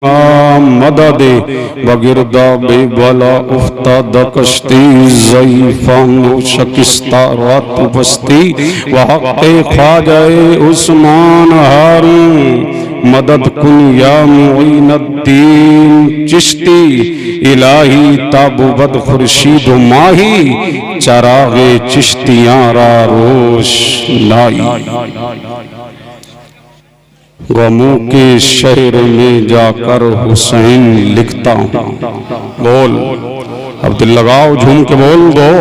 मदद बगिरदा बेबला उफ्ताद कश्ती ज़ईफ़ान शकिस्ता रात बस्ती वहक़े ख्वाजाए उस्मान हारून मदद कुन या मुईनुद्दीन चिश्ती इलाही ताबुबद खुर्शीद माही चरागे चिश्तियाँ रा रोशनाई। गमों के शहर में जाकर हुसैन लिखता हूँ। बोल अब दिल लगाओ, झूम के बोल दो।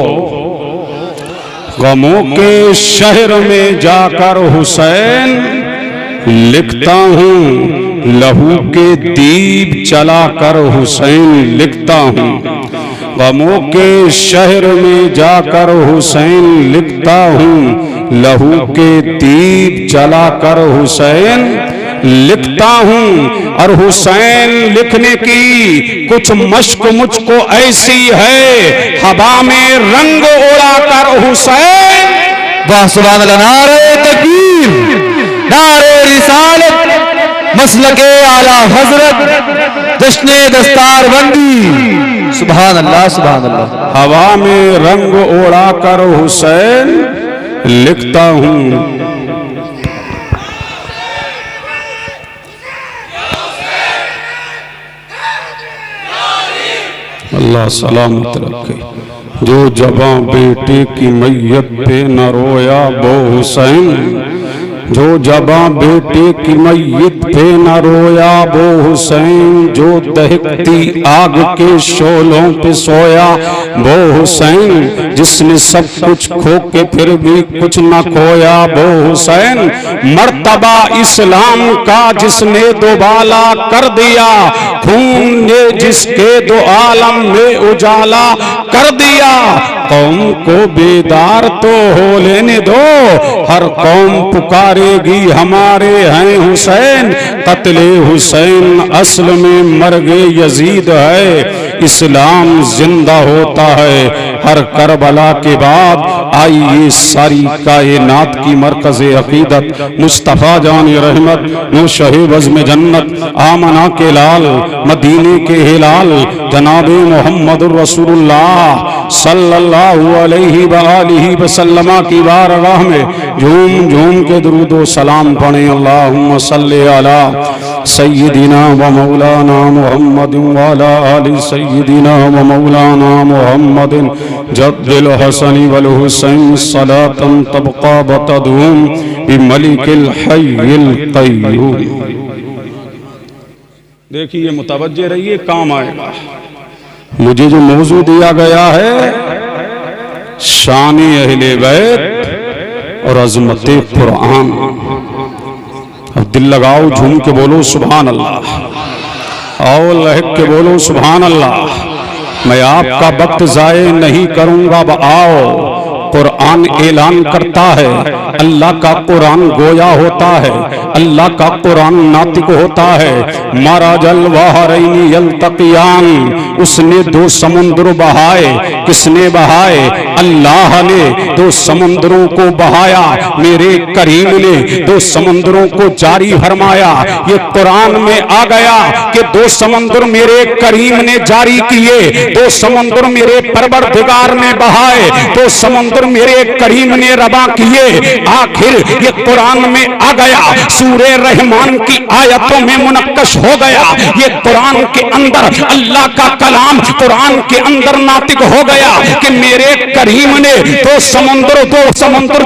गमों के शहर में जाकर हुसैन लिखता हूँ, लहू के दीप जलाकर हुसैन लिखता हूँ। गमों के शहर में जाकर हुसैन लिखता हूँ, लहू के दीप जलाकर हुसैन लिखता हूँ। और हुसैन लिखने की कुछ मश्क मुझको ऐसी है, हवा में रंग उड़ाकर हुसैन। वाह सुभान अल्लाह, नारे तकबीर, नारे रिसालत, मसलके आला हजरत, जश्ने दस्तार बंदी। सुभान अल्लाह सुभान अल्लाह। हवा में रंग उड़ाकर हुसैन लिखता हूँ। अल्लाह सलामत रखे। जो जबां बेटे की मैयत पे न रोया वो हुसैन, जो जबां बेटे की मैयत पे न रोया वो हुसैन, जो दहकती आग के शोलों पे सोया वो हुसैन, जिसने सब कुछ खो के फिर भी कुछ न खोया वो हुसैन, मर्तबा इस्लाम का जिसने दोबाला कर दिया, खून ने जिसके दो आलम में उजाला कर दिया। कौम को बेदार तो हो लेने दो, हर कौम पुकारेगी हमारे हैं हुसैन। कत्ले हुसैन असल में मर्गे यजीद है, इस्लाम जिंदा होता है हर करबला के बाद। आइए सारी कायनात की मरकज़ अकीदत मुस्तफ़ा जान रहमत नूशे बज़्म जन्नत आमना के लाल मदीने के हिलाल जनाबे मोहम्मदुर रसूलुल्लाह सल्लल्लाहु अलैहि वआलिहि वसल्लम की बारगाह में झूम झूम के दुरूद व सलाम पढ़ें। अल्लाहुम्मा सल्लि अला सय्यिदिना व मौलाना मुहम्मद व अला आलि सय्यिदिना व मौलाना मुहम्मद जद्दिल हसन वल हुसैन सलातन तबका बतदूम बिमलिकिल हय्यिल क़य्यूम। देखिए मुतवज्जे रहिए, काम आएगा। मुझे जो मौजू दिया गया है शान अहले बैत और अज़मत कुरान। अब दिल लगाओ, झूम के बोलो सुभान अल्लाह, आओ लहक के बोलो सुभान अल्लाह। मैं आपका वक्त ज़ाये नहीं करूंगा, अब आओ। कुरान ऐलान करता है, अल्लाह का कुरान गोया होता है, अल्लाह का कुरान नातिक होता है। मरजल बहरैनि यल्तक़ियान, उसने दो समुद्र बहाए। किसने बहाए? अल्लाह ने दो समुद्रों को बहाया, मेरे करीम ने दो समुद्रों को जारी फरमाया। ये कुरान में आ गया कि दो समुद्र मेरे करीम ने जारी किए, दो समुद्र मेरे परवरदिगार ने बहाए, दो समुद्र मेरे करीम ने रवा किए। आखिर ये कुरान में आ गया, सूरे रहमान की आयतों में मुनक्कश हो गया। ये कुरान के अंदर अल्लाह का कलाम कुरान के अंदर नातिक हो गया कि मेरे करीम ने दो समुद्र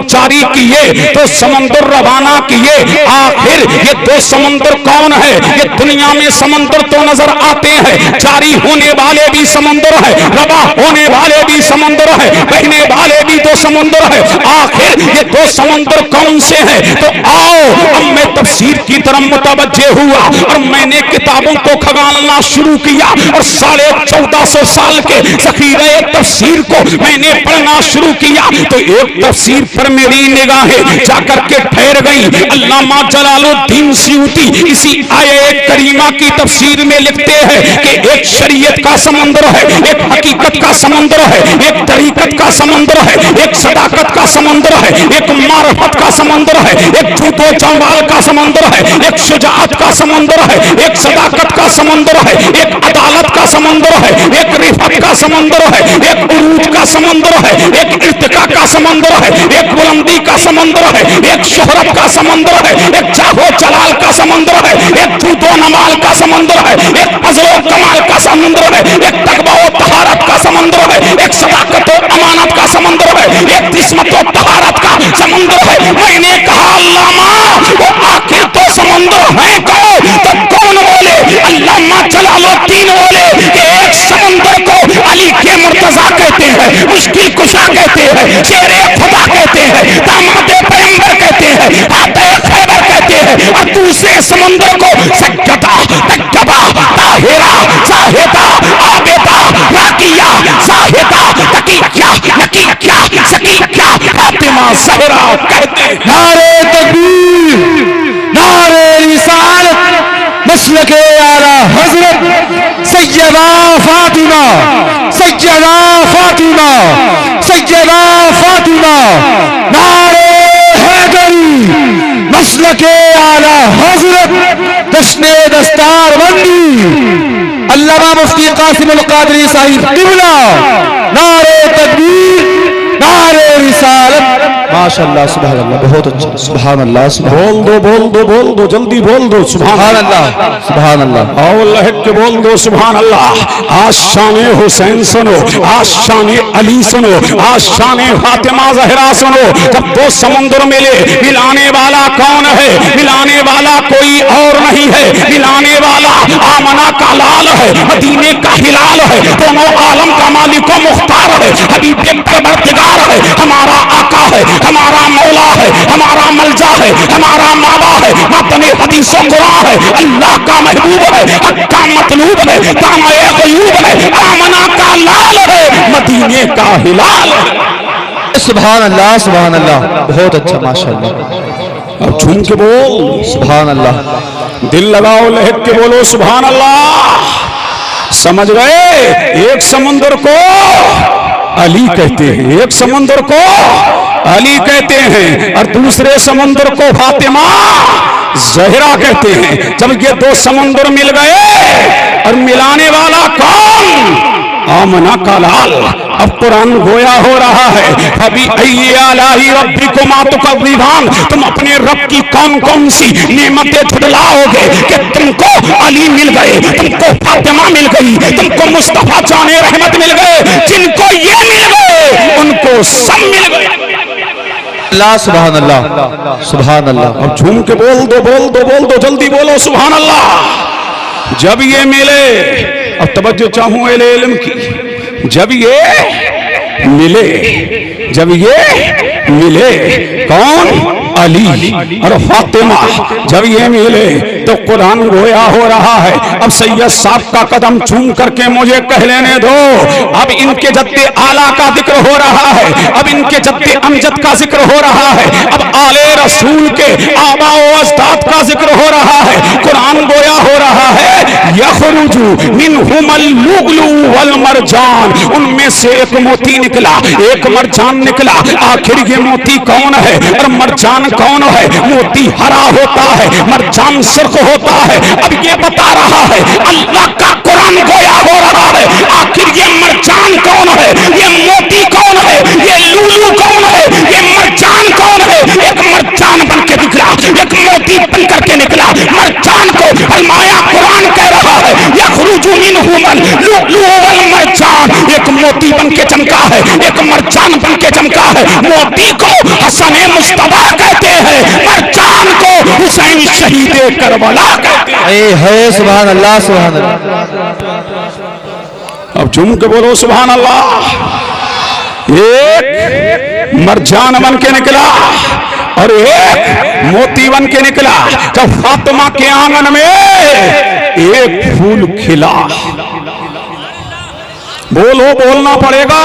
जारी किए, दो समुद्र रवाना किए। आखिर ये दो समुद्र कौन है? ये दुनिया में समुद्र तो नजर आते हैं, जारी होने वाले भी समुद्र है, रवा होने वाले भी समुद्र है, बहने वाले भी दो समुद्र है। आखिर ये दो समुद्र कौन से हैं? तो आओ अब मैं तफसीर की तरफ मुतवज्जे हुआ और मैंने किताबों को खंगालना शुरू किया और 1450 साल के ज़ख़ीरे तफसीर को मैंने पढ़ना शुरू किया। तो एक तफसीर पर मेरी निगाहें जाकर के ठहर गई। अल्लामा जलालुद्दीन सयूती इसी आये करीमा की तफसीर में लिखते हैं कि एक शरीयत का समंदर है, एक हकीकत का समंदर है, एक तरीकत का समंदर है, एक सदाकत का समंदर है, एक मारफत का समंदर है, एक झूठो चंबाल का समंदर है, एक शुजाअत का समंदर है, एक सदाकत का समंदर समंदर है, एक अदालत का समंदर है, एक रिफत का समंदर है, एक उरूज का समंदर है, एक इर्तिका का समंदर है, एक बुलंदी का समंदर है, एक शोहरत का समंदर है, एक जाहो जलाल का समंदर है, एक जूदो नमाल का समंदर है, एक फजलो कमाल का समंदर है, एक तकवा तहारत का समंदर है, एक सदाकत अमानत का समंदर है, एक किस्मत तहारत का समंदर है। मैंने कहा अल्लामा वो आखिर तो समंदर है कौन? तो कौन बोले? अल्लामा जलालुद्दीन बोले कि एक समंदर को अली के मुर्तजा कहते हैं, मुश्किल कुशा कहते हैं, शेरे खुदा कहते हैं, दामादे पैगंबर कहते हैं, फातह खैबर कहते हैं, और दूसरे समंदर को सज्जदा तकबा ताहिरा जाहिदा आबिदा राकिया साहिदा तकिया नकिया सकिया फातिमा ज़हरा कहते हैं। नारे तकबीर, नारे रिसालत, मसलके आला हजरत सैयदा फातिमा, सैयदा फातिमा, सैयदा फातिमा। नारे हैदरी, मसलके आला हजरत जश्ने दस्तार बंदी अल्लामा मुफ्ती कासिम अल कादरी साहिब क़िबला। नारे तकबीर, नारे रिसालत। माशाअल्लाह, सुभान अल्लाह, बहुत अच्छा, सुभान अल्लाह। बोल दो जल्दी बोल दो सुभान अल्लाह, सुभान अल्लाह। और लहक के बोल दो सुभान अल्लाह। आज शान हुसैन सुनो, आज शान अली सुनो, आज शान फातिमा ज़हरा सुनो। जब दो समुद्र मिले, मिलाने वाला कौन है? मिलाने वाला कोई और नहीं है, मिलाने वाला आमना का लाल है, मदीने का हिलाल है, दोनों आलम का मालिक व मुख्तार है, हबीब परवरदिगार है, हमारा आका है, हमारा मौला है, हमारा मलजा है, हमारा मावा है, मतने हदीस व कुरान है, अल्लाह का महबूब है, हक का मतलूब है, तामाए ग़यूब है, आमना का लाल है, मदीने का हिलाल है। सुभान अल्लाह, सुभान अल्लाह, बहुत अच्छा, माशाअल्लाह। अब झूम के बोल सुभान अल्लाह, दिल लगाओ, लहक के बोलो सुभान अल्लाह। समझ गए? एक समुंदर को अली कहते हैं, एक समुंदर को अली कहते हैं, और दूसरे समुंदर को फातिमा ज़हरा कहते हैं। जब ये दो समुंदर मिल गए, और मिलाने वाला कौन? आमना का लाल। अब कुरान गोया हो रहा है, अभी अय्यालाही रब्बिकुमा तुकज़्ज़िबान, तुम अपने रब की कौन कौन सी नेमतें झुठलाओगे कि तुमको अली मिल गए, तुमको फातिमा मिल गई, तुमको मुस्तफा जाने रहमत मिल गए, जिनको ये मिल गए उनको सब मिल गए। अल्लाह, सुभान अल्लाह, सुभान अल्लाह। अब झूम के बोल दो जल्दी बोलो सुभान अल्लाह। जब ये मिले, अब तवज्जो चाहूं अहले इल्म की, जब ये मिले कौन? अली और फातिमा, जब ये मिले तो कुरान गोया हो रहा है। अब सैयद साहब का कदम चूम करके मुझे कह लेने दो। अब इनके जद्दे आला का जिक्र हो रहा है, अब इनके जद्दे अमजद का जिक्र हो रहा है, अब आले रसूल के आबा व अजदाद का जिक्र हो रहा है। कुरान गोया हो रहा है, यखरुजु मिनहुमल लुअलु वल मरजान, उनमें से एक मोती निकला, एक मरजान निकला। आखिर ये मोती कौन है और मरजान कौन है? मोती हरा होता है, मरजान सुर्ख होता है। अब ये बता रहा है, अल्लाह का कुरान गोया हो रहा है। आखिर ये मरजान कौन है? ये मोती कौन है? ये लूलू कौन है? ये मरजान कौन है? एक मरजान बन के निकला, एक मोती बन करके निकला। मरजान को फरमाया कुरान कह रहा है, यखरुजु मिनहुमल लुअलु वल मरजान, एक मोती बन के चमका है, एक मरजान बन के चमका है। मोती को हसन मुस्तफा कहते हैं, मरजान को हुसैन शहीद करबला कहते हैं। सुभान अल्लाह, सुभान अल्लाह। अब झूम के बोलो सुभान अल्लाह। एक मरजान बन के निकला और एक मोती बन के निकला। जब फातिमा के आंगन में एक फूल खिला, बोलो, बोलना पड़ेगा।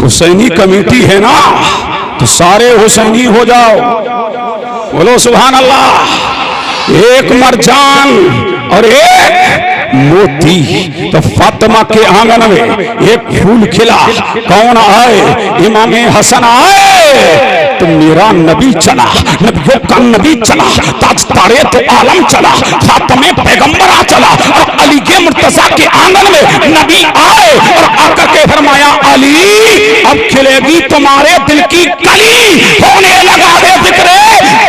हुसैनी कमेटी है ना, तो सारे हुसैनी हो जाओ, बोलो सुभान अल्लाह। एक मरजान और एक मोती। तो फातिमा के आंगन में एक फूल खिला। कौन आए? इमाम हसन आए तो मेरा नबी चला, नबियों का नबी चला, ताज तारे तो आलम चला, खातमे पैगंबर आ नबी आए और आकर के फरमाया अली अब खिलेगी तुम्हारे दिल की कली, होने लगा है जिक्र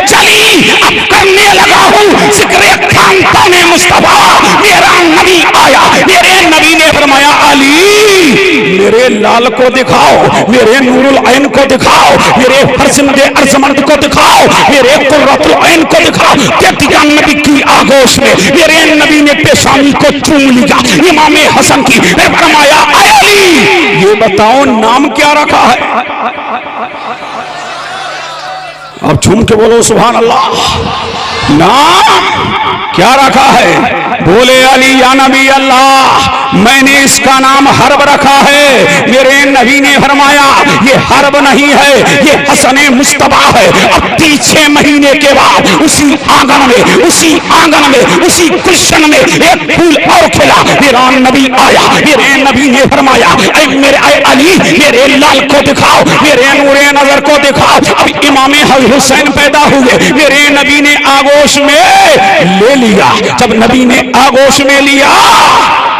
चली, अब करने लगा हूँ जिक्र खानदाने मुस्तफा, मेरा नबी आया। मेरे नबी ने फरमाया अली मेरे लाल को दिखाओ, मेरे नूरुल ऐन को दिखाओ, मेरे फरजंदे अर्जमंद को दिखाओ, मेरे कुर्रतुल ऐन को दिखाओ। क्या नबी की आगोश में मेरे नबी ने पेशानी को चूम लिया इमाम हसन की, फरमाया अली ये बताओ नाम क्या रखा है? अब झूम के बोलो सुभान अल्लाह। नाम क्या रखा है? बोले अली या नबी अल्लाह मैंने इसका नाम हर्ब रखा है। मेरे नबी ने फरमाया ये हर्ब नहीं है, ये हसन मुस्तफा है। अब 6 महीने के बाद उसी आंगन में उसी गुलशन में एक फूल और खिला, मेरा नबी आया। मेरे नबी ने फरमाया मेरे अली मेरे लाल को दिखाओ, मेरे नूरे नजर को दिखाओ। अब इमाम हुसैन पैदा हुए, मेरे नबी ने आगोश में ले लिया। जब नबी ने आगोश में लिया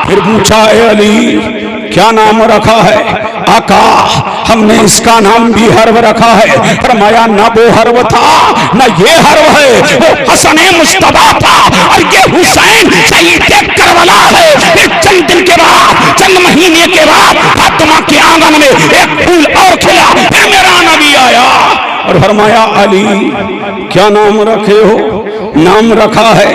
फिर पूछा अली क्या नाम रखा है? आका हमने इसका नाम भी हर्ब रखा है। फरमाया ना वो हर्ब था ना ये हर्ब है, वो हसन मुस्तफा था और ये हुसैन शहीद करबला है। फिर चंद दिन के बाद चंद महीने के बाद फातिमा के आंगन में एक फूल और खिला, फिर मेरा नबी आया और फरमाया अली क्या नाम रखे हो? नाम रखा है।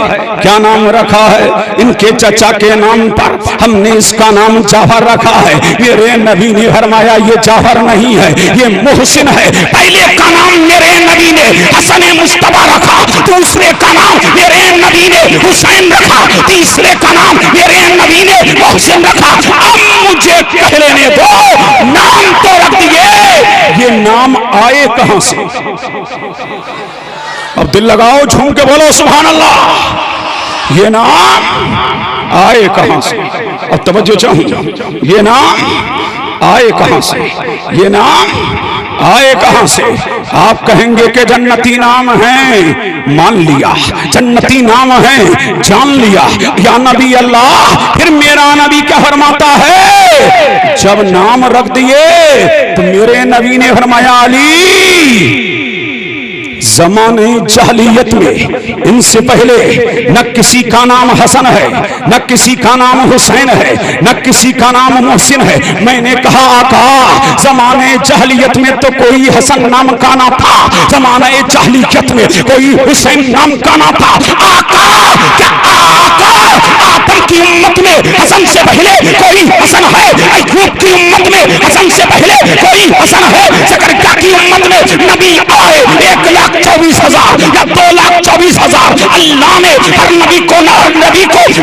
क्या नाम रखा है? इनके चचा के नाम पर हमने इसका नाम जाफर रखा है। मेरे नबी ने फरमाया ये जाफर नहीं है, ये मोहसिन है। पहले का नाम मेरे नबी ने हसन मुस्तफा रखा, दूसरे का नाम मेरे नबी ने हुसैन रखा, तीसरे का नाम मेरे नबी ने मोहसिन रखा। अब मुझे कह लेने दो, नाम तो रख दिए, ये नाम आए कहां से? अब दिल लगाओ झूम के बोलो सुभान अल्लाह। ये नाम आए कहां से? अब तवज्जो चाहूं, ये नाम आए कहां से? ये नाम आए कहां से? आप कहेंगे कि जन्नती नाम है, मान लिया। जन्नती नाम है, जान लिया। या नबी अल्लाह फिर मेरा नबी क्या फरमाता है? जब नाम रख दिए तो मेरे नबी ने फरमाया अली ज़माने जहलियत में इनसे पहले न किसी का नाम हसन है, न किसी का नाम हुसैन है, न किसी का नाम मोहसिन है। मैंने कहा आका ज़माने जहलियत में तो कोई हसन नाम का ना था, ज़माने जहलियत में कोई हुसैन नाम का ना था। आका क्या आका आदम की उम्मत में हसन से पहले कोई हसन है? अय्यूब की उम्मत में हसन से पहले कोई हसन है? ज़करिया की उम्मत में नबी आए 1,24,000 या 2,24,000। अल्लाह ने हर नबी को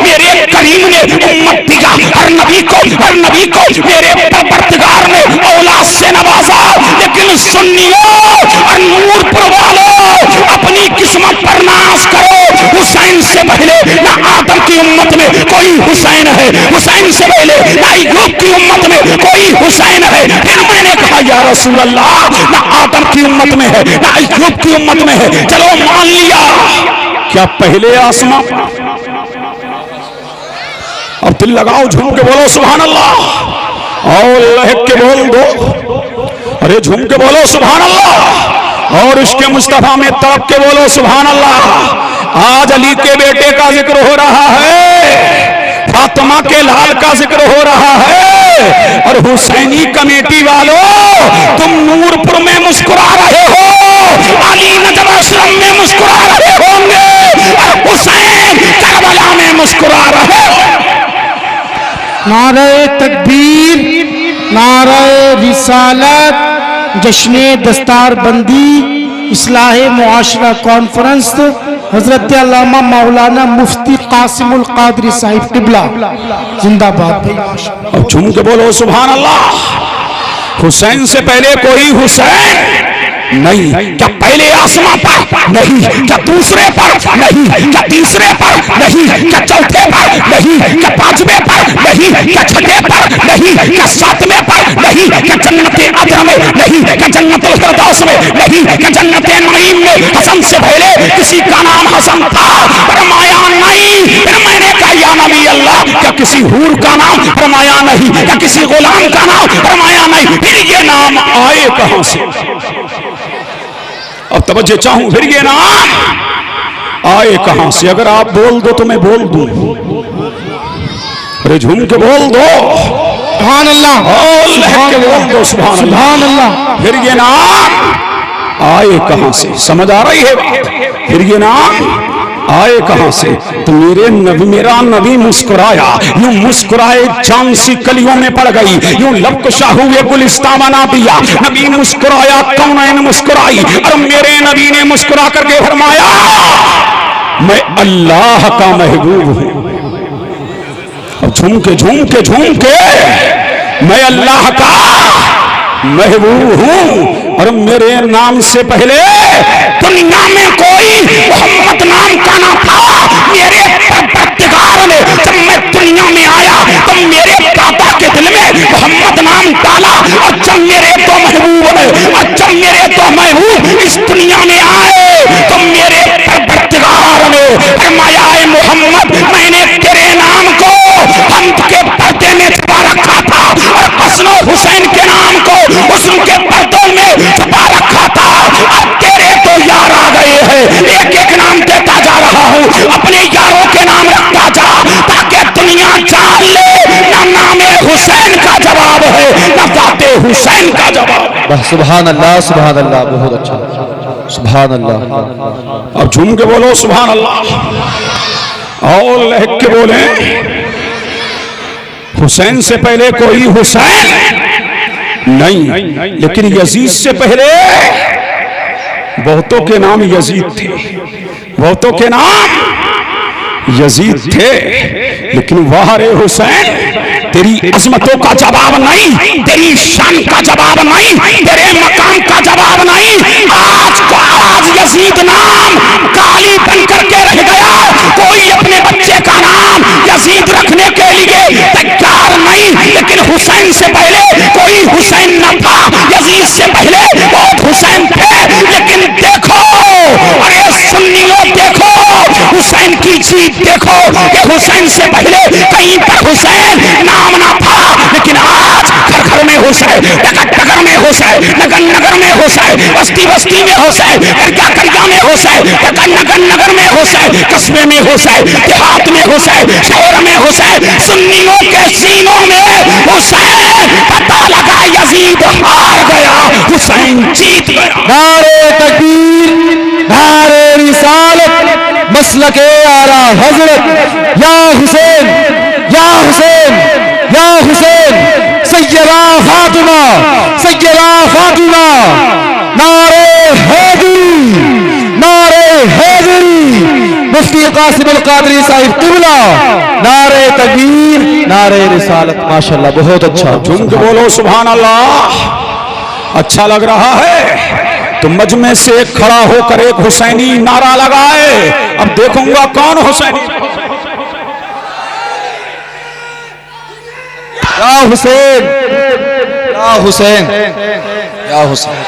मेरे करीम ने उम्मत दिया, हर नबी को मेरे परवरदिगार ने औलाद से नवाजा। लेकिन सुन्नियों और नूरपुर वालों अपनी किस्मत पर नाश करो। हुसैन से पहले ना आदम की उम्मत में कोई हुसैन है, हुसैन से पहले ना अय्यूब की उम्मत में कोई हुसैन है। फिर मैंने कहा या रसूल अल्लाह ना आदम की उम्मत में है ना अय्यूब की उम्मत में है, चलो मान लिया। क्या पहले आसमां? अब दिल लगाओ झूम के बोलो सुभान अल्लाह और लहक के बोल दो, अरे झूम के बोलो सुभान अल्लाह और इसके मुस्तफा में तड़प के बोलो सुभान अल्लाह। आज अली के बेटे का जिक्र हो रहा है, फातिमा के लाल का जिक्र हो रहा है और हुसैनी कमेटी वालों तुम नूरपुर में मुस्कुरा रहे हो, अली नजर अशरफ में मुस्कुरा रहे होंगे और हुसैन करबला में मुस्कुरा रहे हो। नारे तकबीर, नारे रिसालत, जश्न दस्तारबंदी, इस्लाह मुआशरा कॉन्फ्रेंस, हजरत अल्लामा मौलाना मुफ्ती कासिमुल कादरी साहिब किबला जिंदाबाद। अब झूम के बोलो सुभान अल्लाह। हुसैन से पहले कोई हुसैन नहीं। क्या पहले आसमां पर नहीं? क्या दूसरे पर नहीं? क्या तीसरे पर नहीं? क्या चौथे पर नहीं? क्या पांचवें पर नहीं? क्या छठे पर नहीं? क्या सातवें पर नहीं? क्या जन्नते अदर में नहीं? क्या जन्नतुल फिरदौस में नहीं? क्या जन्नते नईम में हसन से पहले किसी का नाम हसन था? फरमाया नहीं। फिर मैंने कहा या नबी अल्लाह क्या किसी किसी हूर का नाम फरमाया नहीं, या किसी गुलाम का नाम फरमाया नहीं, फिर ये नाम आए कहां से? अब तवज्जो चाहूं, फिर ये नाम आए कहां से? अगर आप बोल दो तो मैं बोल दूं, अरे झूम के बोल दो सुभान अल्लाह, लहक के बोल दो सुभान अल्लाह। फिर ये नाम आए कहां से? समझ आ रही है बात? फिर ये नाम आए कहां से? तो मेरा नबी मुस्कुराया, यूं मुस्कुराए चांद सी कलियों में पड़ गई, यूं लबकुशा हुए गुलिस्तां बना दिया। नबी मुस्कुराया, कौनैन मुस्कुराई, और मेरे नबी ने मुस्कुरा करके फरमाया, मैं अल्लाह का महबूब हूं। झूम के मैं अल्लाह का महबूब हूं, और मेरे नाम से पहले दुनिया में कोई मोहम्मद नाम का ना था। मेरे परवरदिगार ने जब मैं दुनिया में आया तो मेरे दादा के दिल में मोहम्मद नाम डाला, और जब मेरे दो महबूब इस दुनिया में आए तो मेरे परवरदिगार ने फरमाया, ऐ मोहम्मद, मैंने तेरे नाम को हम्द के पर्दे में छुपा रखा था, और हसन हुसैन के नाम को हुस्न के पर्दों में छुपा रखा था। अब तेरे तो यार आ गए हैं, एक एक नाम देता जा रहा हूं, अपने यारों के नाम रखता जा, ताकि दुनिया जान ले ना नामे हुसैन का जवाब है, ना जाते हुसैन का जवाब। सुभान अल्लाह, बहुत अच्छा, सुभान अल्लाह। अब झूम के बोलो सुभान अल्लाह, और लहक के बोले, हुसैन से पहले कोई हुसैन नहीं, लेकिन यजीद से पहले बहुतों के नाम यजीद थे, बहुतों के नाम यजीद थे, लेकिन वाह रे हुसैन, तेरी अजमतों का जवाब नहीं, तेरी शान का जवाब नहीं, तेरे मकाम का जवाब नहीं। आज यजीद नाम काली बन करके रह गया, कोई अपने बच्चे का नाम यजीद रखने के लिए तैयार नहीं, लेकिन हुसैन से पहले कोई हुसैन न था, यजीद से पहले बहुत हुसैन थे। लेकिन देखो, अरे सुन्नियों देखो, हुसैन की जीत देखो, कि हुसैन से पहले कहीं पर हुसैन नाम ना था, लेकिन आज घर घर में हुसैन, डगर में हुसैन, नगर नगर में हुसैन, बस्ती बस्ती में हुसैन, करिया में हुसैन, नगर में हुसैन, कस्बे में हुसैन, देहात में हुसैन, शहर में हुसैन, सुन्नियों के सीनों में हुसैन। पता लगा यजीद हार गया, हुसैन जीत गया। नारे तकबीर, नारे रिसालत, मसलके आला हजरत, या हुसैन, या हुसैन, या हुसैन, सैयदा फातिमा, सैयदा फातिमा, नारे हैदरी, नारे हैदरी, मुफ्ती कासिम अल कादरी साहिब किबला, नारे तकबीर, नारे रिसालत। माशाल्लाह, बहुत अच्छा। झूम के बोलो सुभान अल्लाह। अच्छा लग रहा है तो मजमे से एक खड़ा होकर एक हुसैनी नारा लगाए। अब देखूंगा कौन हुसैनी। या हुसैन, या हुसैन, या हुसैन,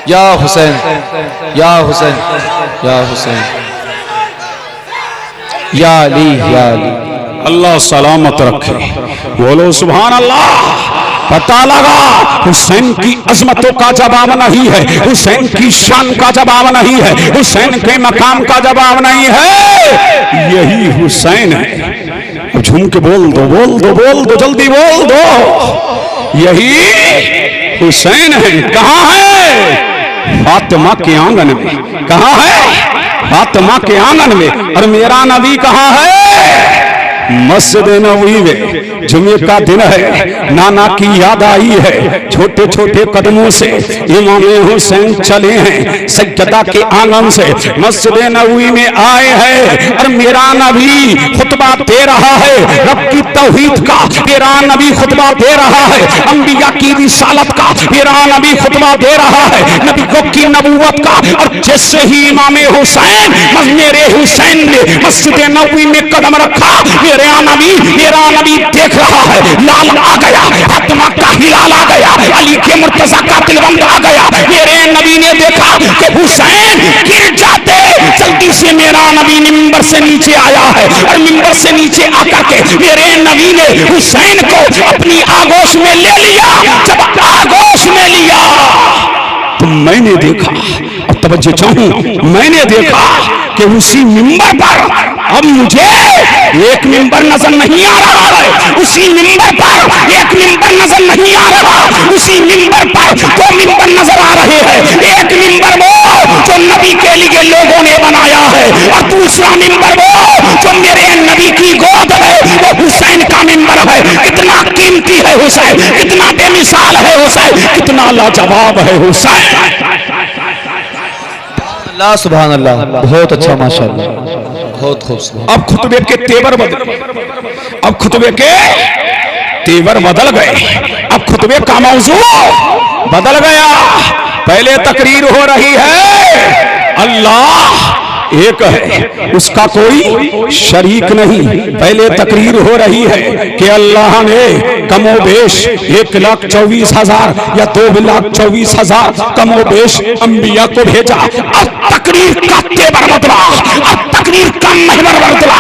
या हुसैन, या हुसैन, या हुसैन, या अली, या अली। अल्लाह सलामत रखे, बोलो सुभान अल्लाह। पता लगा हुसैन की अजमतों का जवाब नहीं है, हुसैन की शान का जवाब नहीं है, हुसैन के मकाम का जवाब नहीं है, यही हुसैन है। झूम के बोल दो, बोल दो, बोल दो, जल्दी बोल दो, यही हुसैन है। कहाँ है? फातिमा के आंगन में। कहाँ है? फातिमा के आंगन में। और मेरा नबी कहाँ है? मस्जिद नबवी में। जुमे का दिन है, नाना की याद आई है, छोटे छोटे कदमों से इमाम हुसैन चले हैं सज्जदा के आंगन से मस्जिद नबवी में आए हैं। और मेरा नबी खुतबा दे रहा है रब की तौहीद का, मेरा नबी खुतबा दे रहा है अंबिया की रिसालत का, मेरा नबी खुतबा दे रहा है नबी की नबूवत का। और जैसे ही इमाम हुसैन, मेरे हुसैन ने मस्जिद नबवी में कदम रखा, मेरा नबी देख रहा है लाल आ गया, फातिमा का हिलाल आ गया, अली के मुर्तजा का तिलवंत आ गया। मेरे नबी ने देखा कि हुसैन गिर जाते, जल्दी से मेरा नबी मिंबर से नीचे आया है और मिंबर से नीचे आकर के मेरे नबी ने हुसैन को अपनी आगोश में ले लिया। जब आगोश में लिया तो मैंने देखा, अब तवज्जो चाहूं, मैंने देखा कि उसी मिंबर पर अब मुझे एक मिंबर नजर नहीं आ रहा है, उसी मिंबर पर एक मिंबर नजर नहीं आ रहा, उसी मिंबर पर दो मिंबर नजर आ रहे हैं। एक मिंबर वो जो नबी के लिए लोगों ने बनाया है और दूसरा मिंबर वो जो मेरे नबी की गोद है, वो हुसैन का मिंबर है। कितना कीमती है हुसैन, कितना बेमिसाल है हुसैन, कितना लाजवाब है हुसैन। अल्लाह सुभान अल्लाह, बहुत अच्छा माशाअल्लाह, बहुत खूबसूरत। अब खुतबे के तेवर बदले, अब खुतबे के तेवर बदल गए, अब खुतबे का मौजू बदल गया। पहले तकरीर हो रही है अल्लाह एक है, उसका कोई शरीक नहीं। पहले तकरीर हो रही है कि अल्लाह ने कमोबेश 1,24,000 या 2,24,000 कमोबेश अंबिया को भेजा। अब तकरीर का तेवर बदला, अब तकरीर का महवर बदला,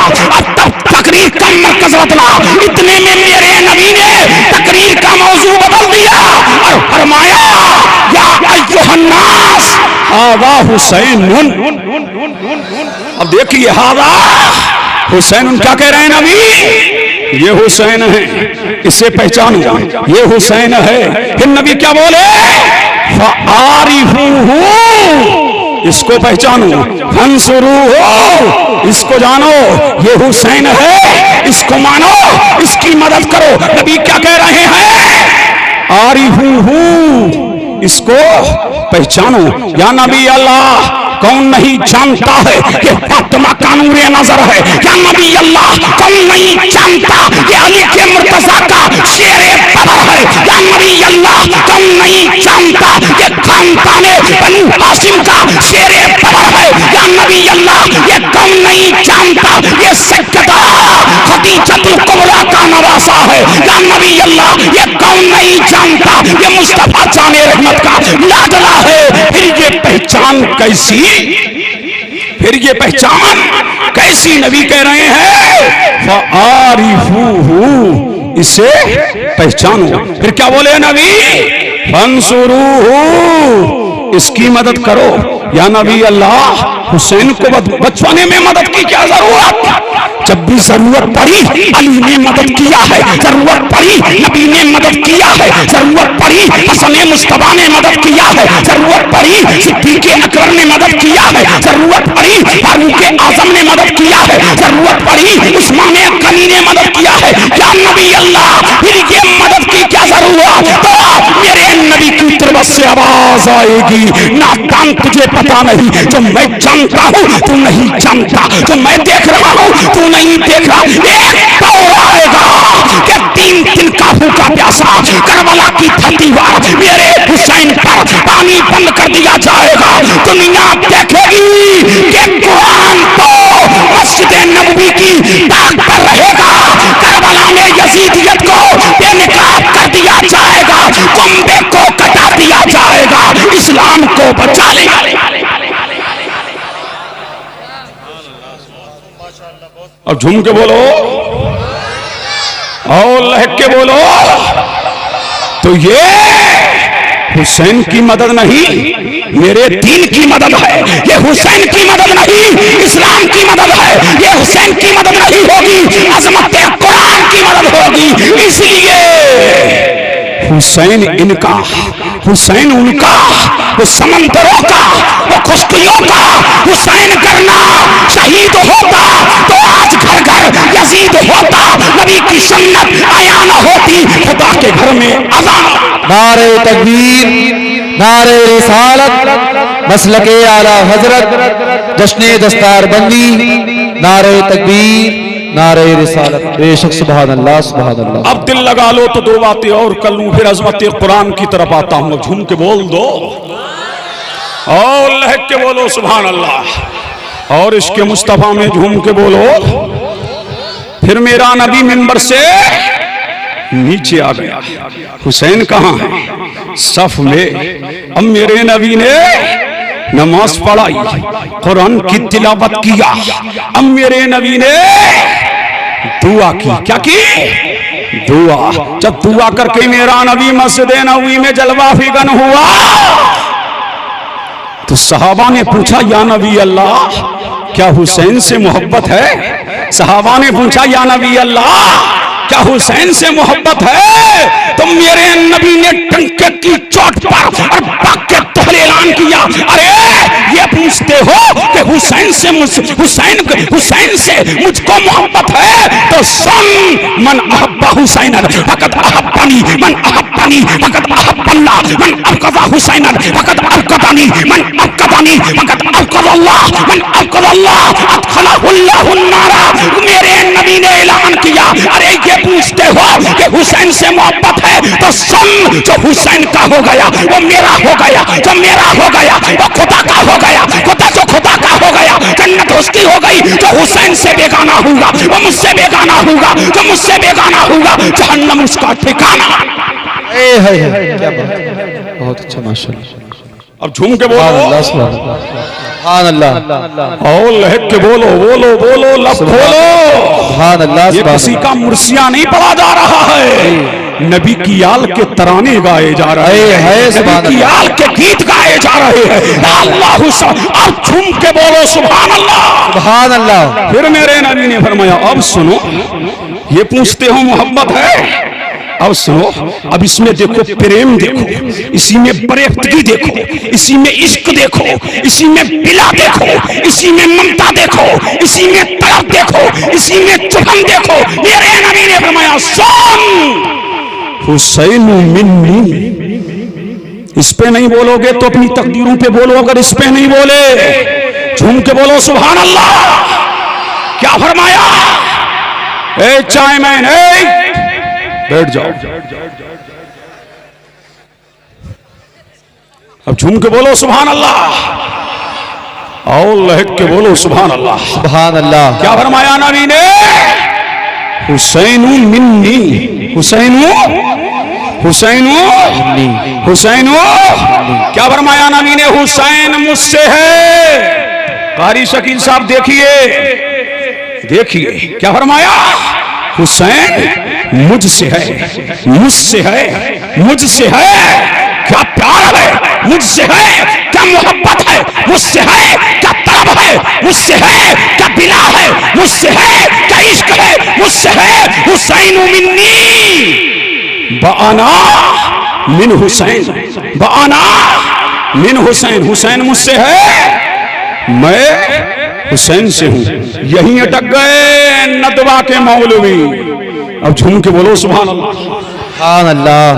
अब तकरीर का मरकज बदला। इतने में मेरे नबी ने तकरीर का मौजू बदल दिया और फरमाया या अय्युहन्नास हादा हुसैन। अब देखिए हादा हुसैन, क्या कह रहे हैं नबी? ये हुसैन है, इससे पहचानो ये हुसैन है। फिर नबी क्या बोले? फ़आरिफूहू, इसको पहचानो, फंसुरूहू, इसको जानो, ये हुसैन है, इसको मानो, इसकी मदद करो। नबी क्या कह रहे हैं? आरिफूहू, इसको पहचानो। या नबी अल्लाह, कौन नहीं जानता है कि फातिमा का नूरे नजर है? या नबी अल्लाह, कौन नहीं जानता कि अली के मुर्तजा का शेरे बदर है? या नबी अल्लाह, कौन नहीं जानता कि खानदाने बनु हाशिम का शेरे बदर है? या नबी अल्लाह, ये कौन नहीं जानता ये सैयदा खदीजतुल कुबरा का नवासा है? या नबी अल्लाह, ये कौन नहीं जानता ये मुस्तफा जाने रहमत का लाडला है? फिर ये पहचान कैसी, फिर ये पहचान कैसी? नबी कह रहे हैं फ़आरिफूहू, इसे पहचानो। फिर क्या बोले नबी? फंसुरूहू, इसकी मदद करो। या नबी अल्लाह, हुसैन को बचवाने में मदद की क्या जरूरत? जब भी जरूरत पड़ी अली ने मदद किया है, जरूरत पड़ी नबी ने मदद किया है, जरूरत पड़ी हसन मुस्तफा ने मदद किया है, जरूरत पड़ी सिद्दीक़ अकबर ने मदद किया है, जरूरत पड़ी फारूक आजम ने मदद किया है, जरूरत पड़ी उस्मान गनी ने मदद किया है। या नबी अल्लाह, फिर ये मदद की क्या जरूरत? तो मेरे नबी की तरफ से आवाज आएगी, नादान तुझे पता नहीं, जो मैं जानता हूँ तू नहीं जानता, जो मैं देख रहा हूँ तू नहीं देख रहा। एक दौर आएगा कि 3 दिन का भूखा प्यासा करबला की धरती पर मेरे हुसैन पर पानी बंद कर दिया जाएगा। दुनिया देखेगी कि कुरान तो मस्जिद नबवी की ताक पर रहेगा। करबला में यजीदियत को बेनकाब कर दिया जाएगा, कुंबे को कटा दिया जाएगा, इस्लाम को बचा लेगा। अब झूम के बोलो और लहक के बोलो। तो ये हुसैन की मदद नहीं, मेरे दीन की मदद है। ये हुसैन की मदद नहीं, इस्लाम की मदद है। ये हुसैन की मदद नहीं होगी, अज़मत कुरान की मदद होगी। इसलिए हुसैन इनका, हुसैन उनका, वो समंदरों का, वो खुश्कियों का हुसैन करना शहीद होता तो आज घर घर यजीद होता, नबी की सुन्नत आया न होती, खुदा के घर में अज़ान। नारे तकबीर, नारे रिसालत, मसलके आला हजरत, जश्ने दस्तार बंदी, नारे तकबीर, नारे रिसालत। बेशक सुभान अल्लाह, सुभान अल्लाह। अब दिल लगा लो तो 2 बातें और कर लूं, फिर अज़मत कुरान की तरफ आता हूं। झूम के बोल दो और लहक के बोलो सुभान अल्लाह, और इसके मुस्तफा में झूम के बोलो। फिर मेरा नबी मिंबर से नीचे आ गया। हुसैन कहाँ है? सफ में। अब मेरे नबी ने नमाज पढ़ाई, कुरान की तिलावत किया। अब मेरे नबी ने दुआ की। क्या की? दुआ। जब दुआ करके मेरा नबी मस्जिद नबवी में जलवा फिगन हुआ तो सहाबा ने पूछा, या नबी अल्लाह, क्या हुसैन से मोहब्बत है? सहाबा ने पूछा, या नबी अल्लाह, क्या हुसैन से मोहब्बत है? तो मेरे नबी ने टंके की चोट पर और पग के तोहले ऐलान किया, अरे ये पूछते हो कि हुसैन से मुझको मोहब्बत है तो सुन, मन अहब्बा हुसैन फकत अहब्बनी, मन अहब्बनी फकत अहब्बल्लाह, मन अबगदा हुसैन फकत अबगदानी, मन अबगदानी फकत अबगदल्लाह, मन अबगदल्लाह अदखलहुल्लाहु अन्नारा। मेरे नबी ने ऐलान किया, अरे ये पूछते हो कि हुसैन से मोहब्बत है तो सुन, जो हुसैन का हो गया वो मेरा हो गया, जो मेरा हो गया वो खुदा का हो गया, जो खुदा का हो गया जन्नत उसकी हो गई। जो हुसैन से बेगाना होगा वो मुझसे बेगाना होगा, जो मुझसे बेगाना होगा जहन्नम उसका ठिकाना। क्या बात, बहुत अच्छा, माशाअल्लाह। अब झूम के बोलो, सुभान अल्लाह, और लहक के बोलो, बोलो बोलो, लब खोलो। सुभान अल्लाह। ये किसी का मुर्सिया नहीं पढ़ा जा रहा है, नबी की आल के तराने गाए जा रहे हैं, नबी की आल के गीत गाए जा रहे हैं। अल्लाह अब झूम के बोलो सुभान अल्लाह, सुभान अल्लाह। फिर मेरे नबी ने फरमाया, अब सुनो, ये पूछते हो मोहब्बत है, अब सुनो, अब इसमें देखो प्रेम, देखो इसी में बरेफ्तगी, देखो इसी में इश्क, देखो इसी में बिला, देखो इसी में ममता, देखो इसी में तड़प, देखो इसी में चुभन, देखो। मेरे नबी ने फरमाया, सुन, हुसैन मिन्नी। इस पे नहीं बोलोगे तो अपनी तकदीरों पे बोलो, अगर इस पे नहीं बोले झूम के बोलो सुभान अल्लाह। क्या फरमाया? ए चाय मैन, बैठ जाओ, अब झूम के बोलो सुभान अल्लाह, और लहक के बोलो सुभान अल्लाह, सुभान अल्लाह। क्या फरमाया नबी ने? हुसैन मिन्नी, हुसैन हुसैन। क्या फरमाया नबी ने? हुसैन मुझसे है। कारी शकील साहब देखिए, देखिए क्या फरमाया? हुसैन मुझसे है, मुझसे है, मुझसे है। क्या प्यार है, मुझसे है। क्या मोहब्बत है, मुझसे है। क्या तलब है, मुझसे है। क्या बिला है, मुझसे है। क्या इश्क है, मुझसे है। हुसैन मिन्नी बाना मिन हुसैन, बाना मिन हुसैन। हुसैन मुझसे है, मैं हुसैन से हूं। यहीं अटक गए नदवा के मौलवी। अब झूम के बोलो सुभान अल्लाह, सुभान अल्लाह,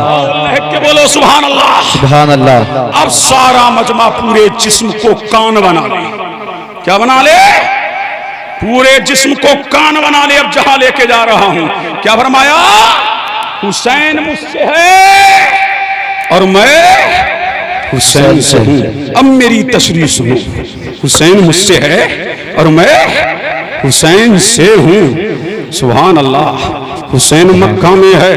के बोलो सुभान अल्लाह, सुभान अल्लाह। अब सारा मजमा पूरे जिस्म को कान बना ले। क्या बना ले? पूरे जिस्म को कान बना ले। अब जहां लेके जा रहा हूं, क्या फरमाया? हुसैन मुझसे है और मैं हुसैन से हूं। अब मेरी तशरीह सुनो, हुसैन मुझसे है और मैं हुसैन से हूं। सुभान अल्लाह। हुसैन मक्का में है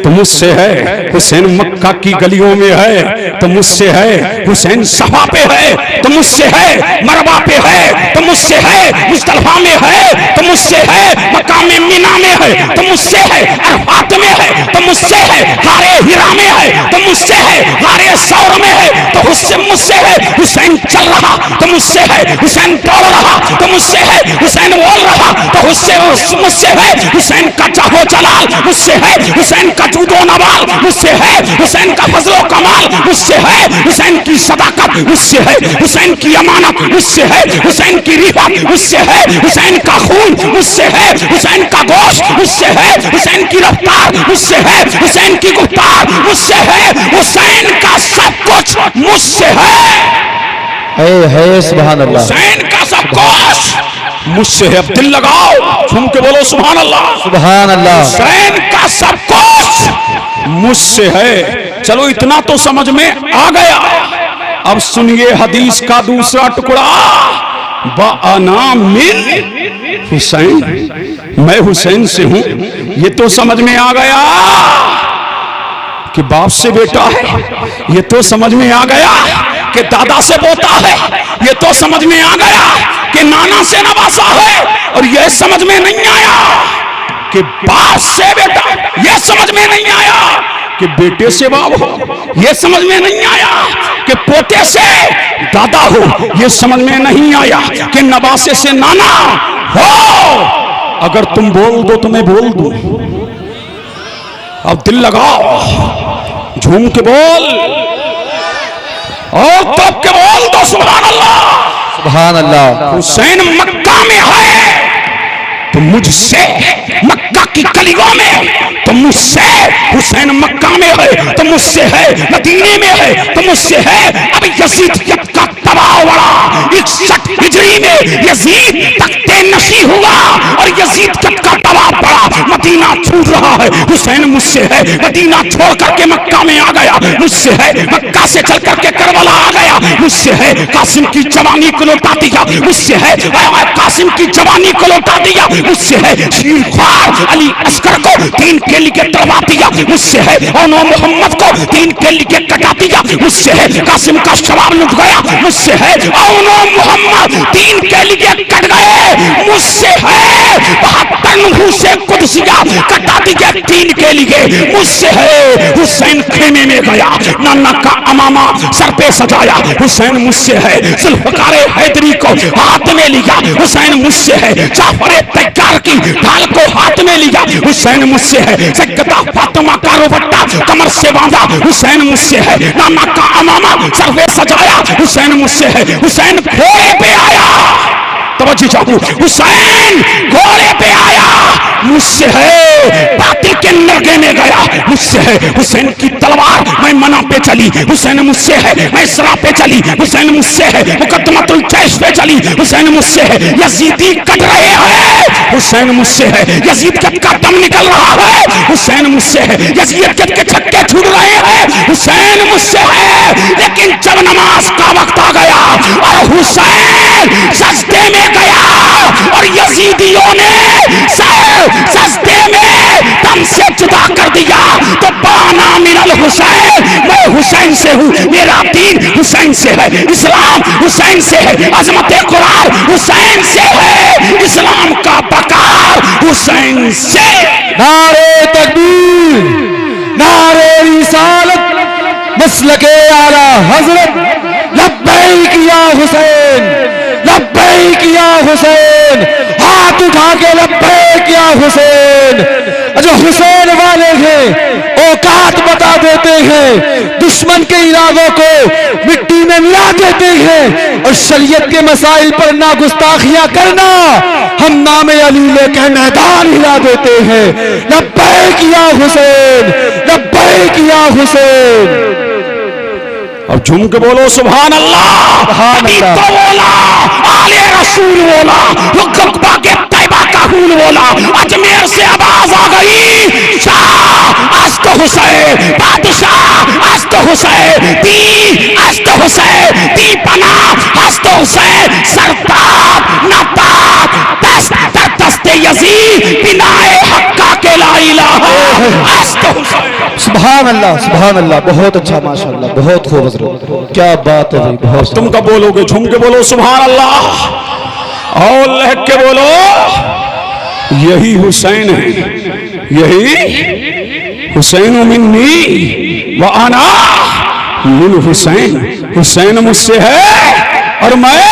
तो मुझसे है, हुसैन मक्का की गलियों में है तो मुझसे है, हुसैन सफा पे है तो मुझसे है, मरवा पे है तो मुझसे है, मुस्तलफा में है तो मुझसे है, मक्का में मीना में है तो मुझसे है, अरफात में है तो मुझसे है, गारे हिरा में है तो मुझसे है, गारे सौर में है तो मुझसे है। हुसैन चल रहा तो मुझसे है, हुसैन दौड़ रहा तो मुझसे है, हुसैन बोल रहा तो मुझसे है, हुसैन का चाहो जलाल मुझसे है, हुसैन का जूदो नवाल मुझसे है, हुसैन का फजलो कमाल मुझसे है, हुसैन की सदाकत मुझसे है, हुसैन की अमानत मुझसे है, हुसैन की रिफत मुझसे है, हुसैन का खून मुझसे है, हुसैन का गोश्त मुझसे है, हुसैन की रफ्तार मुझसे है, हुसैन की गुफ्तार मुझसे है, हुसैन का सब कुछ मुझसे है। सुभान अल्लाह। हुसैन का सब कुछ मुझसे है। अब दिल लगाओ, झूम के बोलो सुभान अल्लाह, सुभान अल्लाह। हुसैन का सब कुछ मुझसे है। चलो इतना तो समझ में आ गया। अब सुनिए हदीस का दूसरा टुकड़ा, बाना मिन हुसैन, मैं हुसैन से हूं। ये तो समझ में आ गया कि बाप से बेटा है, ये तो समझ में आ गया कि दादा से पोता है, ये तो समझ में आ गया कि नाना से नवासा है, और यह समझ में नहीं आया कि बाप से बेटा, यह समझ में नहीं आया कि बेटे से बाप हो, यह समझ में नहीं आया कि पोते से दादा हो, यह समझ में नहीं आया कि नवासे से नाना हो। अगर तुम बोल दो तो मैं बोल दूं। अब दिल लगाओ, झूम के बोल और तब के बोल दो सुभान अल्लाह। सुभान अल्लाह। हुसैन मक्का में है तो मुझसे, मक्का की गलियों में तो मुझसे, हुसैन मक्का में है तो मुझसे है, मदीने में है तो मुझसे है। अब यजीद का तबाह बड़ा 61 हिजरी में यजीद तख्ते नशी हुआ और यजीद का तबाह बड़ा, मदीना छूट रहा है। हुसैन मुझसे है, मदीना छोड़ करके मक्का में आ गया, मुझसे है। मक्का से चल करके करबला आ गया, मुझसे है। कासिम की जवानी को लौटा दिया, मुझसे है। कासिम की जवानी को लौटा दिया, मुझसे है। शीर ख्वार अली अस्कर को 3 के लिए तड़वा दिया, मुझसे है। और मोहम्मद को 3 के लिए कटा दिया, मुझसे है। कासिम का शबाब लुट गया, मुझसे है। और मोहम्मद 3 के लिए कट गए, मुझसे है। 72 से कुदसिया कटा दिया 3 के लिए, मुझसे है। हुसैन खेमे में गया, नाना का अमामा सर पे सजाया, हुसैन मुझसे है। जुल्फकार हैदरी को हाथ में लिया, हुसैन मुझसे है। जाफर तैयार की ढाल को हाथ में लिया, हुसैन मुझसे है। सैयदा फातिमा का रोबट्टा कमर से बांधा, हुसैन मुझसे है। नाना का अमामा सर पे सजाया, हुसैन मुझसे है। हुसैन घोड़े पे आया, तवज्जो चाहूं, हुसैन घोड़े पे आया, मुझसे है। बातिल के नरगे में गया, मुझसे है। हुसैन की तलवार मैं मना पे चली, हुसैन मुझसे है। मैं सरा पे चली, हुसैन मुझसे है। मुकद्दमतुल जैश पे चली, हुसैन मुझसे है। यजीदी कट रहे हैं, हुसैन मुझसे है। यजीद का दम निकल रहा है, हुसैन मुझसे है। यजीद के छक्के छूट रहे हैं, हुसैन मुझसे है। लेकिन जब नमाज का वक्त आ गया और हुसैन सजदे में गया और यजीदियों ने सजदे में दम से जुदा कर दिया, तो बाना मिनल हुसैन, मैं हुसैन से हूँ, मेरा दीन हुसैन से है, इस्लाम हुसैन से है, अजमत कुरान हुसैन से है, इस्लाम का बकार हुसैन से। नारे तकबीर, नारे रिसालत, मसलके आला हजरत, लब्बैक या हुसैन, लब्बैक या हुसैन, हाथ उठा के लब्बैक या हुसैन। जो हुसैन वाले हैं औकात बता देते हैं, दुश्मन के इरादों को मिट्टी में मिला देते हैं, और शरीयत के मसाइल पर ना गुस्ताखियां करना, हम नामे अली लेकर मैदान हिला देते हैं। लब्बैक या हुसैन, लब्बैक या हुसैन। अब झूम के बोलो सुभान अल्लाह। तो बोला आले रसूल बोला, रुकबा के तैबा का खून बोला, अजमेर से आवाज आ गई, शाह आज तो हुसैन, बादशाह आज तो हुसैन, दी आज तो हुसैन, दी पना आज तो हुसैन, सरताब नताब दस्त दस्ते यजीद बिनाए हक्का के ला इलाहा आज तो हुसैन। सुभान अल्लाह, सुभान अल्लाह। बहुत अच्छा, माशाअल्लाह, बहुत खूब हजरत, क्या बात है भाई, बहुत। तुम कब बोलोगे? झूम के बोलो सुभान अल्लाह और लहक के बोलो यही हुसैन है, यही हुसैन मिन्नी व अना मिन हुसैन। हुसैन मुझसे है और मैं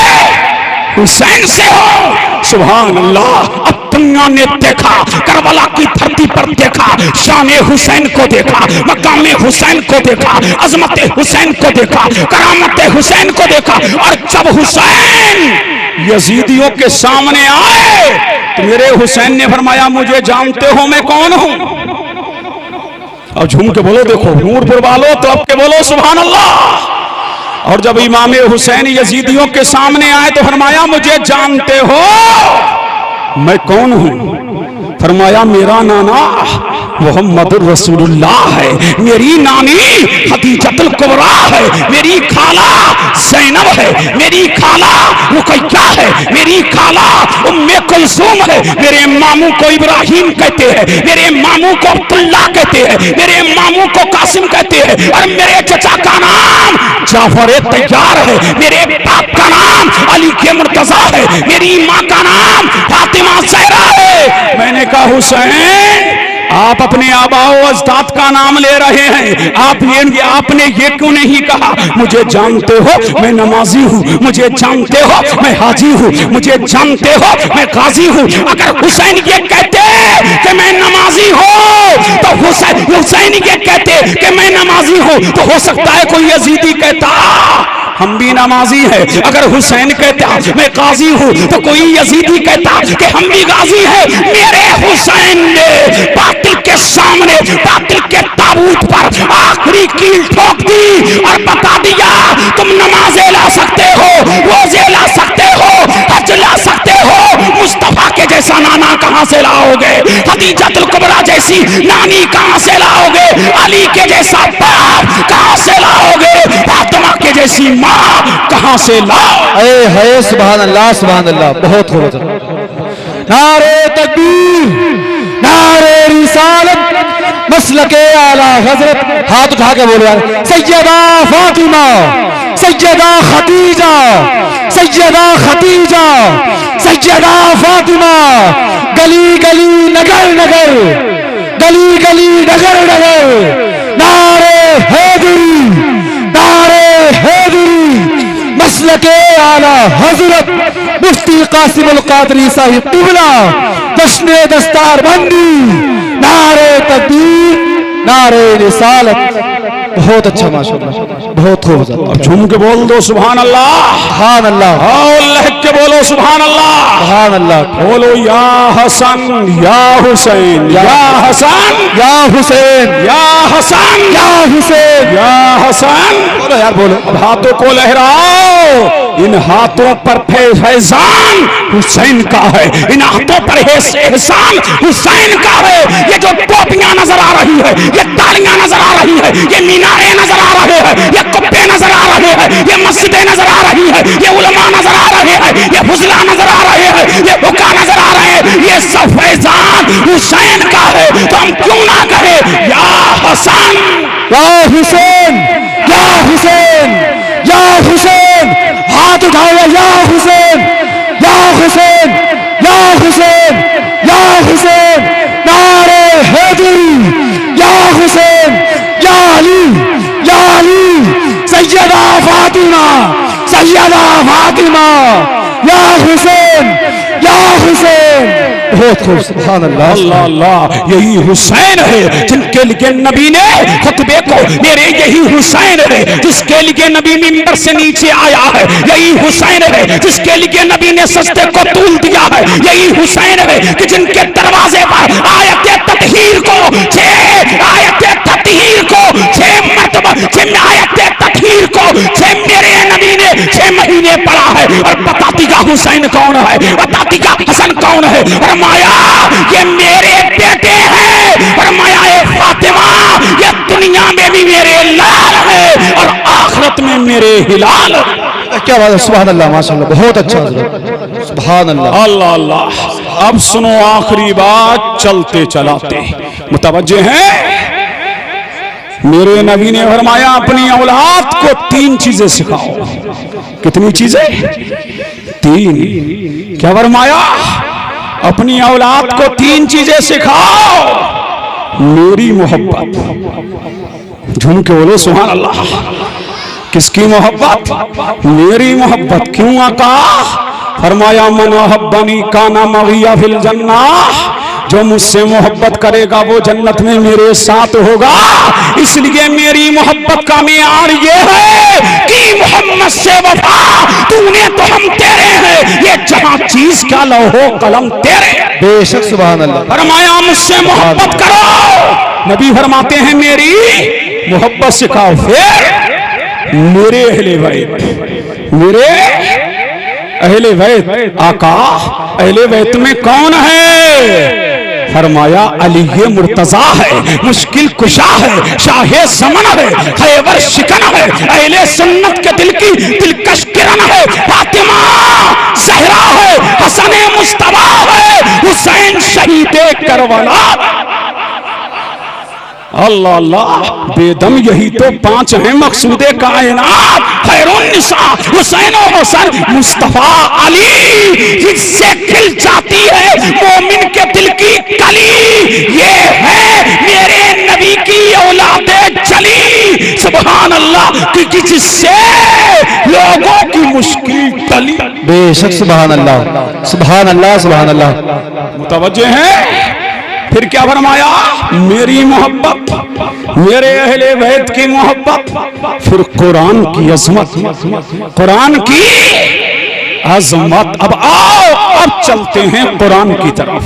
हुसैन से हूं। सुभान अल्लाह। अब दुनिया ने देखा, करबला की धरती पर देखा, शान हुसैन को देखा, मकाम हुसैन को देखा, अजमत हुसैन को देखा, करामत हुसैन को देखा। और जब हुसैन यजीदियों के सामने आए तो मेरे हुसैन ने फरमाया, मुझे जानते हो मैं कौन हूं? और झूम के बोलो, देखो नूरपुर वालों, तो अब के बोलो सुभान अल्लाह। और जब इमाम हुसैन यजीदियों के सामने आए तो फरमाया, मुझे जानते हो मैं कौन हूं? फरमाया मेरा नाना मोहम्मद रसूलुल्लाह है, मेरी नानी खदीजतुल कुबरा है, मेरी खाला ज़ैनब है, मेरी खाला रुकैया है, मेरी खाला उम्मे कुलसूम है, मेरे मामू को इब्राहिम कहते हैं, मेरे मामू को अब्दुल्ला कहते हैं, मेरे मामू को कासिम कहते हैं, और मेरे चचा का नाम जाफर तैयार है, मेरे बाप का नाम अली के मुर्तजा है, मेरी माँ का नाम फातिमा ज़हरा है। मैंने कहा हुसैन आप अपने आबाओ अजदाद का नाम ले रहे हैं, आपने ये क्यों नहीं कहा मुझे जानते हो मैं नमाजी हूँ, मुझे जानते हो मैं हाजी हूँ, मुझे जानते हो मैं गाजी हूँ। अगर हुसैन ये कहते कि मैं नमाजी हूँ तो हुसैन ये कहते कि मैं नमाजी हूँ तो हो सकता है कोई यजीदी कहता हम भी नमाजी हैं। अगर हुसैन कहता मैं गाजी हूँ तो कोई यजीदी कहता कि हम भी गाजी हैं। मेरे हुसैन ने बातिल के सामने बातिल के ताबूत पर आखिरी कील ठोक दी और बता दिया तुम नमाजें ला सकते हो, रोजे ला सकते हो, हज ला सकते हो, मुस्तफा के जैसा नाना कहां से लाओगे, खदीजतुल कुबरा जैसी नानी कहां से लाओगे, अली के जैसा बाप कहां से लाओगे, फातिमा के जैसी माँ कहां से लाओ। है सुभान अल्लाह, बहुत खूब। नारे तकबीर, नारे रिसालत, मसलके आला हजरत। हाथ उठा के बोलो यार, सैयदा फातिमा, सैयदा खदीजा, सैयदा खदीजा, सैयदा फातिमा। गली गली नगर नगर, गली गली नगर नगर, नारे हैदरी, नारे हैदरी। मसलके आला हजरत मुफ्ती कासिमुल कादरी साहिब क़िबला, जश्ने दस्तार बंदी, नारे तकबीर, नारे रिसालत। बहुत अच्छा माशाअल्लाह, बहुत खूब। अब झूम के बोल दो सुभान अल्लाह, सुभान अल्लाह, लहक के बोलो सुभान अल्लाह, सुभान अल्लाह। बोलो या हसन या हुसैन, या हसन या हुसैन, या हसन, या हुसैन, या हसन। बोलो यार बोलो। अब हाथों को लहराओ, इन हाथों पर फैजान हुसैन का है, इन हाथों पर एहसान हुसैन का है। ये जो टोपियां नजर आ रही है, ये तालियां नजर आ रही है, ये मीनारे नजर आ रहे हैं, ये कुब्बे नजर आ रहे हैं, ये मस्जिदें नजर आ रही है, ये उलमा नजर आ रहे हैं, ये फुजला नजर आ रहे हैं, ये हुक्का नजर आ रहे हैं, ये सब फैजान हुसैन का है। तो हम क्यों ना कहे या हसन, या हुसैन, या हुसैन, या हुसैन। हाथ उठाओ, या हुसैन, या हुसैन, या हुसैन, या हुसैन। नारे हैदरी, या हुसैन, या अली, या अली। सैयदा फातिमा, सैयदा फातिमा, या हुसैन, या हुसैन। बहुत खूब, सुभान अल्लाह, अल्लाह अल्लाह। यही हुसैन है जिनके लिए नबी ने खुतबे को, मेरे यही हुसैन है जिसके लिए नबी मिंबर से नीचे आया है, यही हुसैन है जिसके लिए नबी ने सजदे को तूल दिया है, यही हुसैन है कि जिनके दरवाजे पर आयत ततहीर को, आयत ततहीर को 6 मरतबा, आयत ततहीर को 6 मेरे नबी ने 6 महीने पढ़ा है। और बताती का हुसैन कौन है, बताती का हसन कौन है? फरमाया ये मेरे बेटे हैं, फरमाया ए फातिमा ये दुनिया में भी मेरे लाल है और आखिरत में मेरे हिलाल। क्या बात है, सुभान अल्लाह, माशाअल्लाह, बहुत अच्छा हजरत, सुभान अल्लाह, अल्लाह अल्लाह। अब सुनो आखिरी बात, चलते चलाते मुतवज्जे हैं। मेरे नबी ने फरमाया अपनी औलाद को 3 चीजें सिखाओ। कितनी चीजें? 3। क्या फरमाया? अपनी औलाद को 3 चीजें सिखाओ। मेरी मोहब्बत, झूम के बोलो सुभान अल्लाह। किसकी मोहब्बत? मेरी मोहब्बत। क्यों आका? फरमाया मन अहब्बनी काना मगिया फिल जन्नह, जो मुझसे मोहब्बत करेगा वो जन्नत में मेरे साथ होगा। इसलिए मेरी मोहब्बत का मेयार ये है कि मोहम्मद से वफा, तूने तो हम तेरे हैं, ये जहां चीज का लौहो कलम तेरे। बेशक, सुभान अल्लाह। फरमाया मुझसे मोहब्बत करो। नबी फरमाते हैं मेरी मोहब्बत सिखाओ। फिर मेरे अहले बैत, मेरे अहले बैत। आका अहले बैत में कौन है? फरमाया अली ये मुर्तजा है, मुश्किल कुशा है, शाहे ज़मन है, खैबर शिकन है, अहले सुन्नत के दिल की दिलकश किरण है, फातिमा ज़हरा है, हसन मुस्तफा है, हुसैन शहीदे करबला। अल्लाह अल्लाह, बेदम यही तो 5 हैं मकसूदे कायनात, खैरुन निसा हुसैन और हसन मुस्तफा अली, जिससे खिल जाती है मोमिन के दिल की कली, ये है मेरे नबी की औलादे जली, सुभान अल्लाह, कि जिससे लोगों की मुश्किल टली। बेशक सुभान अल्लाह, सुभान अल्लाह, सुभान अल्लाह। मुतवज्जे हैं। फिर क्या फरमाया, मेरी मोहब्बत, मेरे अहले बैत की मोहब्बत, फिर कुरान की अजमत, कुरान की अजमत। अब आओ, अब चलते हैं कुरान की तरफ।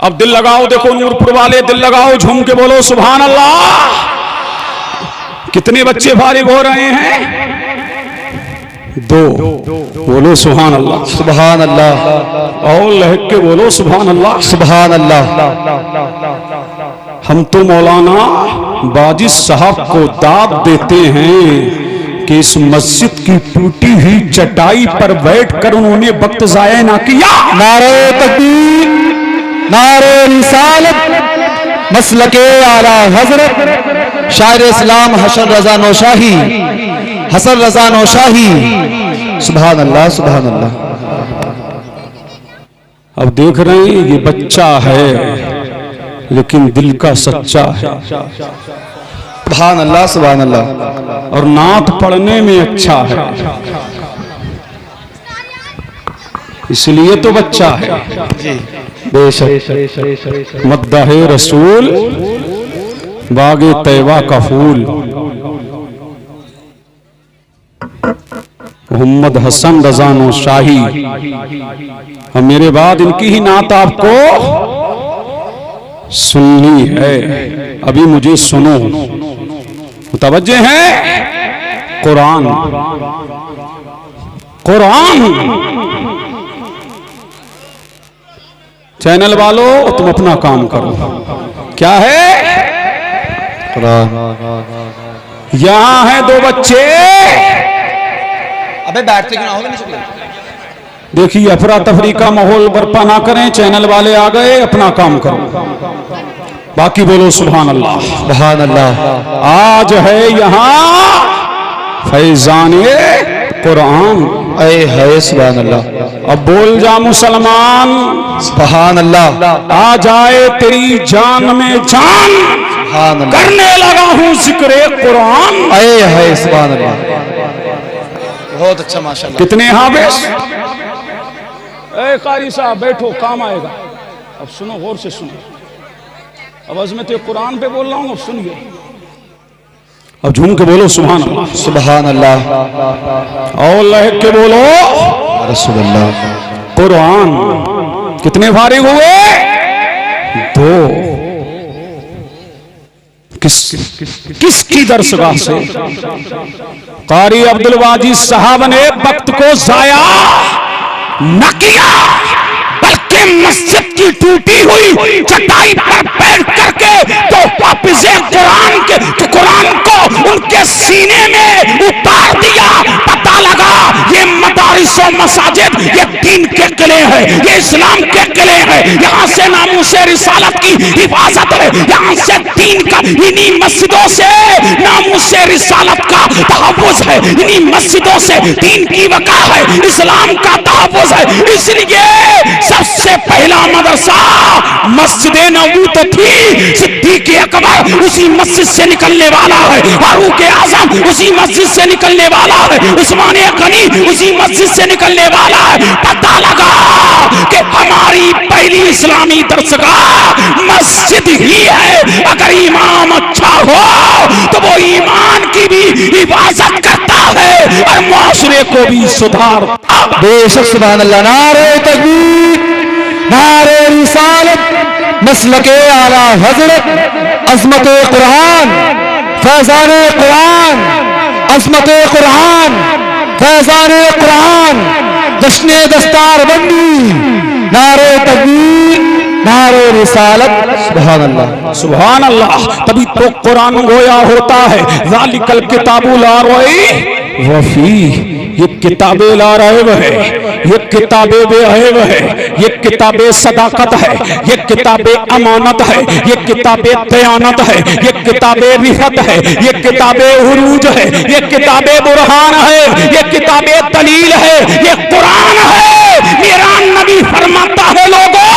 अब दिल लगाओ, देखो नूरपुर वाले दिल लगाओ, झूम के बोलो सुभान अल्लाह। कितने बच्चे फारिग हो रहे हैं? 2। बोलो सुभान अल्लाह, सुभान अल्लाह, और लहक के बोलो सुभान अल्लाह, सुभान अल्लाह। हम तो मौलाना बाजिद साहब को दाद देते हैं कि इस मस्जिद की टूटी हुई चटाई पर बैठकर उन्होंने वक्त जाया ना किया। नारे तकबीर, नारे रिसालत, मसलके आला हजरत शायर इस्लाम हसन रजा नौशाही, हसन रजा नौशाही, सुभान अल्लाह, सुभान अल्लाह। अब देख रहे हैं ये बच्चा है लेकिन दिल का सच्चा है, सुभान अल्लाह, सुभान अल्लाह। और नात पढ़ने में अच्छा है, इसलिए तो बच्चा है। बेशक मद्दाहे रसूल बागे तैबा का फूल, मोहम्मद हसन रजा नौशाही। और मेरे बाद इनकी ही नात आपको सुननी है, अभी मुझे सुनो, मुतवज्जे हैं। कुरान, कुरान। चैनल वालों तुम अपना काम करो। क्या है? कुरान। यहां है 2 बच्चे, अबे बैठते क्यों ना हो, नहीं सकते। देखिए अफरा तफरी का माहौल बर्पा ना करें, चैनल वाले आ गए, अपना काम करो, बाकी बोलो सुभान अल्लाह, सुभान अल्लाह। आज है यहाँ फैजाने कुरान, अय है सुभान अल्लाह। अब बोल जा मुसलमान, सुभान अल्लाह, आ जाए तेरी जान में जान, सुभान अल्लाह। करने लगा हूँ जिक्र कुरान। अय है सुभान अल्लाह। बहुत अच्छा माशाल्लाह। कितने हाफिज? ए कारी साहब बैठो, काम आएगा। अब सुनो, गौर से सुनो, अब अज़मत कुरान पे बोल रहा हूँ, अब सुनिए, अब झूम के बोलो सुभान अल्लाह, सुभान अल्लाह, और लहक के बोलो रसूलुल्लाह। कुरान। कितने फारिग हुए? 2। किसकी दरसगाह से? कारी अब्दुल वाजिद साहब ने वक्त को जाया न किया, बल्कि मस्जिद की टूटी हुई चटाई पर बैठ करके तो वापिस कुरान के कुरान को उनके सीने में उतार दिया। पता लगा ये मदारिस और मसाजिद ये दीन के किले हैं, ये इस्लाम के किले हैं, यहाँ से नामूसे रिसालत की हिफाजत है, यहाँ से दीन का, इन्हीं मस्जिदों से नामूसे रिसालत का तहफ़्फ़ुज़ है, इन्हीं मस्जिदों से दीन की वक़ा है, इस्लाम का तहफ़्फ़ुज़ है। इसलिए सबसे पहला मदरसा मस्जिद नबवी तो थी, सिद्दीक़ अकबर उसी मस्जिद से निकलने वाला है, फारूक आज़म उसी मस्जिद से निकलने वाला है, उस्मान गनी उसी मस्जिद से निकलने वाला है। पता लगा कि हमारी पहली इस्लामी दरसगाह मस्जिद ही है। अगर इमाम अच्छा हो तो वो ईमान की भी हिफाजत करता है और मुआशरे को भी सुधारता। बेशक सुभान अल्लाह। नारे तकबीर, नारे रिसालत, मसलके आला हजरत, अज़मत कुरान, फैज़ान कुरान, अज़मत कुरान, फैज़ान कुरान, जश्न दस्तार बंदी, नारे तकबीर, नारे रिसालत। सुभान अल्लाह, सुभान अल्लाह। तभी तो कुरान गोया होता है, ज़ालिकल किताबु ला रैब वफी, ये किताबें ला रैब है, ये किताबें बेअहब है, ये किताबें सदाकत है, ये किताबें अमानत है, ये किताबें दयानत है, ये किताबें रिफत है, ये किताबें उरूज है, ये किताबें बुरहान है, ये किताबें दलील है, ये कुरान है। मेरा नबी फरमाता है लोगों,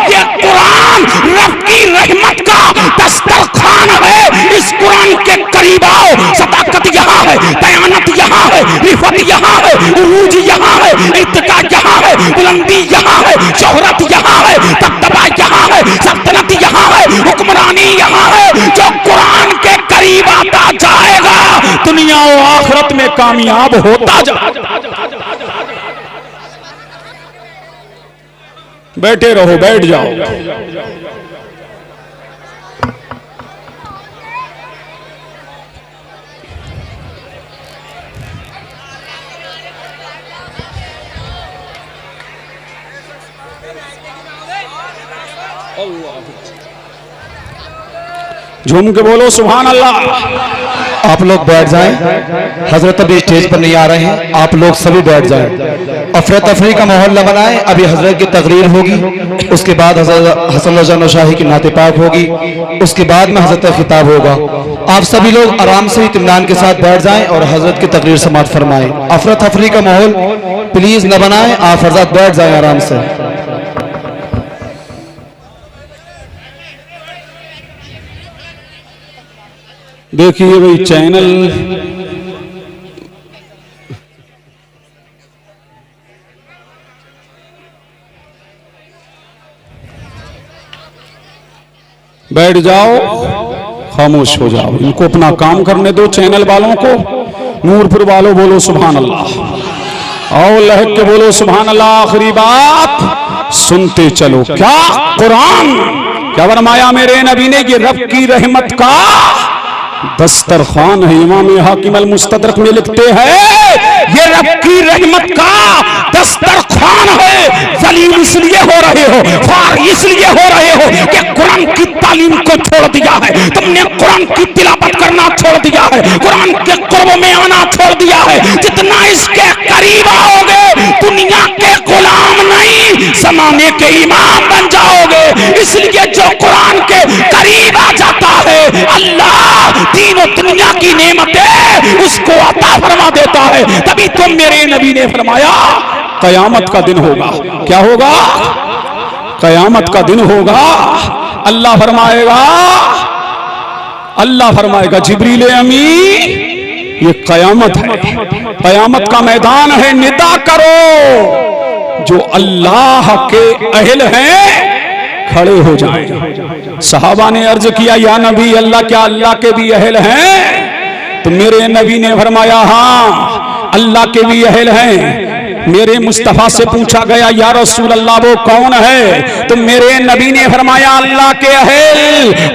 ये कुरान रब की रहमत का दस्तरखान है। इस कुरान के करीब आओ, सदाकत यहाँ है, दयानत यहाँ है, रिफत यहाँ है, उरूज यहाँ है, इत्तिका यहाँ है, बुलंदी यहाँ है, शोहरत यहाँ है, दबदबा यहाँ है, सल्तनत यहाँ है, हुक्मरानी यहाँ है। जो कुरान के करीब आता जाएगा दुनिया और आखिरत में कामयाब होता जाएगा। बैठे रहो, बैठ जाओ। झूम के बोलो सुभान अल्लाह। आप लोग बैठ जाएं, हजरत अभी स्टेज पर नहीं आ रहे हैं, आप लोग सभी बैठ जाएं। अफरा तफरी का माहौल न बनाएं। अभी हजरत की तकरीर होगी, उसके बाद हजरत हसन रजा नौशाही की नाते पाक होगी, उसके बाद में हजरत का खिताब होगा। आप सभी लोग आराम से इत्मीनान के साथ बैठ जाएं और हजरत की तकरीर समाअत फरमाएं। अफरा तफरी का माहौल प्लीज न बनाएं, आप हजरत बैठ जाएं आराम से। देखिए भाई, चैनल बैठ जाओ, खामोश हो जाओ, इनको अपना काम करने दो। चैनल वालों को, नूरपुर वालों बोलो सुभान अल्लाह, और लहक के बोलो सुभान अल्लाह। आखिरी बात सुनते चलो, क्या कुरान क्या फरमाया मेरे नबी ने, ये रब की रहमत का दस्तरखान है। इमाम हाकिम अल मुस्तदरक में लिखते हैं, ये रब की रहमत का दस्तरखान है। जलील इसलिए हो रहे हो, फार इसलिए हो रहे हो कि कुरान की तालीम को छोड़ दिया है तुमने, कुरान की तिलावत करना छोड़ दिया है, कुरान के कुर्ब में आना छोड़ दिया है। जितना इसके करीब आओगे दुनिया के गुलाम नहीं, जमाने के इमाम बन जाओगे। इसलिए जो कुरान के करीब आ जाता है, अल्लाह दीन और दुनिया की नेमतें उसको अता फरमा देता है। तभी तो मेरे नबी ने फरमाया कयामत का दिन होगा। क्या होगा? कयामत का दिन होगा। अल्लाह फरमाएगा जिब्रील अमी, ये कयामत है, कयामत का मैदान है, निदा करो। जो अल्लाह के अहल हैं खड़े हो जाएं। सहाबा ने अर्ज किया, या नबी अल्लाह, क्या अल्लाह के भी अहल हैं? तो मेरे नबी ने फरमाया, हाँ अल्लाह के भी अहल हैं। मेरे मुस्तफा से पूछा गया, या रसूल अल्लाह वो कौन है? तो मेरे नबी ने फरमाया, अल्लाह के अहल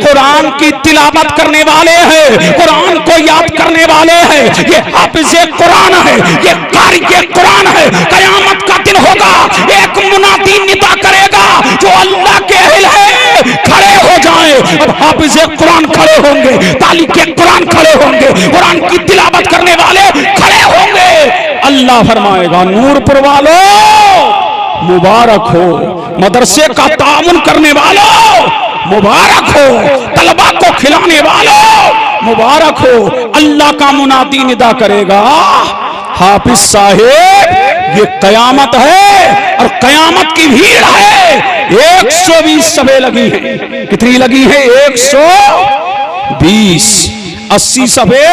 कुरान की तिलावत करने वाले हैं, कुरान को याद करने वाले हैं, ये हाफिज़े कुरान है, ये कारी कुरान है। कयामत का दिन होगा, एक मुनादी निदा करेगा, जो अल्लाह के अहल है खड़े हो जाएं। अब हाफिज़े कुरान खड़े होंगे, ताली के कुरान खड़े होंगे, कुरान की तिलावत करने वाले खड़े होंगे। अल्लाह फरमाएगा, नूरपुर वालों मुबारक हो, मदरसे का तामुन करने वालों मुबारक हो, तलबा को खिलाने वालों मुबारक हो। अल्लाह का मुनादी निदा करेगा, हाफिज साहेब ये कयामत है और कयामत की भीड़ है। 120 सभे लगी हैं। कितनी लगी है? 120। 80 सभे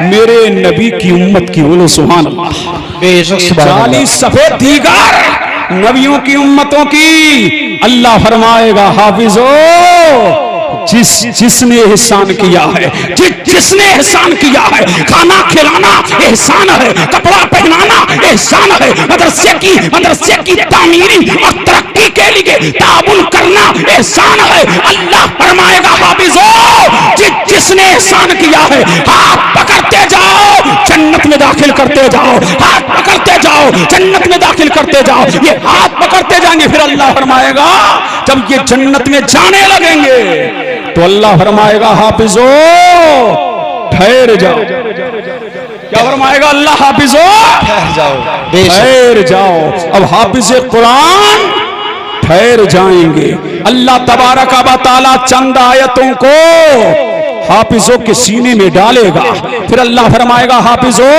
मेरे नबी की उम्मत की, बोलो सुभान अल्लाह। 40 सफे दीगर नबियों की उम्मतों की। अल्लाह फरमाएगा, हाफिजो जिसने एहसान किया है, जिसने एहसान किया है, खाना खिलाना एहसान है, कपड़ा पहनाना एहसान है, मदरसे की तामीरी और तरक्की के लिए ताबुन करना एहसान है। अल्लाह फरमाएगा, हाफिजो जिसने एहसान किया है, हाथ पकड़ते जाओ, जन्नत में दाखिल करते जाओ, हाथ पकड़ते जाओ, जन्नत में दाखिल करते जाओ। ये हाथ पकड़ते जाएंगे, फिर अल्लाह फरमाएगा जब ये जन्नत में जाने लगेंगे तो अल्लाह फरमाएगा हाफिजो ठहर जाओ। क्या फरमाएगा अल्लाह? हाफिजो ठहर जाओ, ठहर जाओ। अब हाफिज कुरान ठहर जाएंगे। अल्लाह तबारक व तआला चंद आयतों को हाफिजों के सीने में डालेगा, फिर अल्लाह फरमाएगा हाफिजो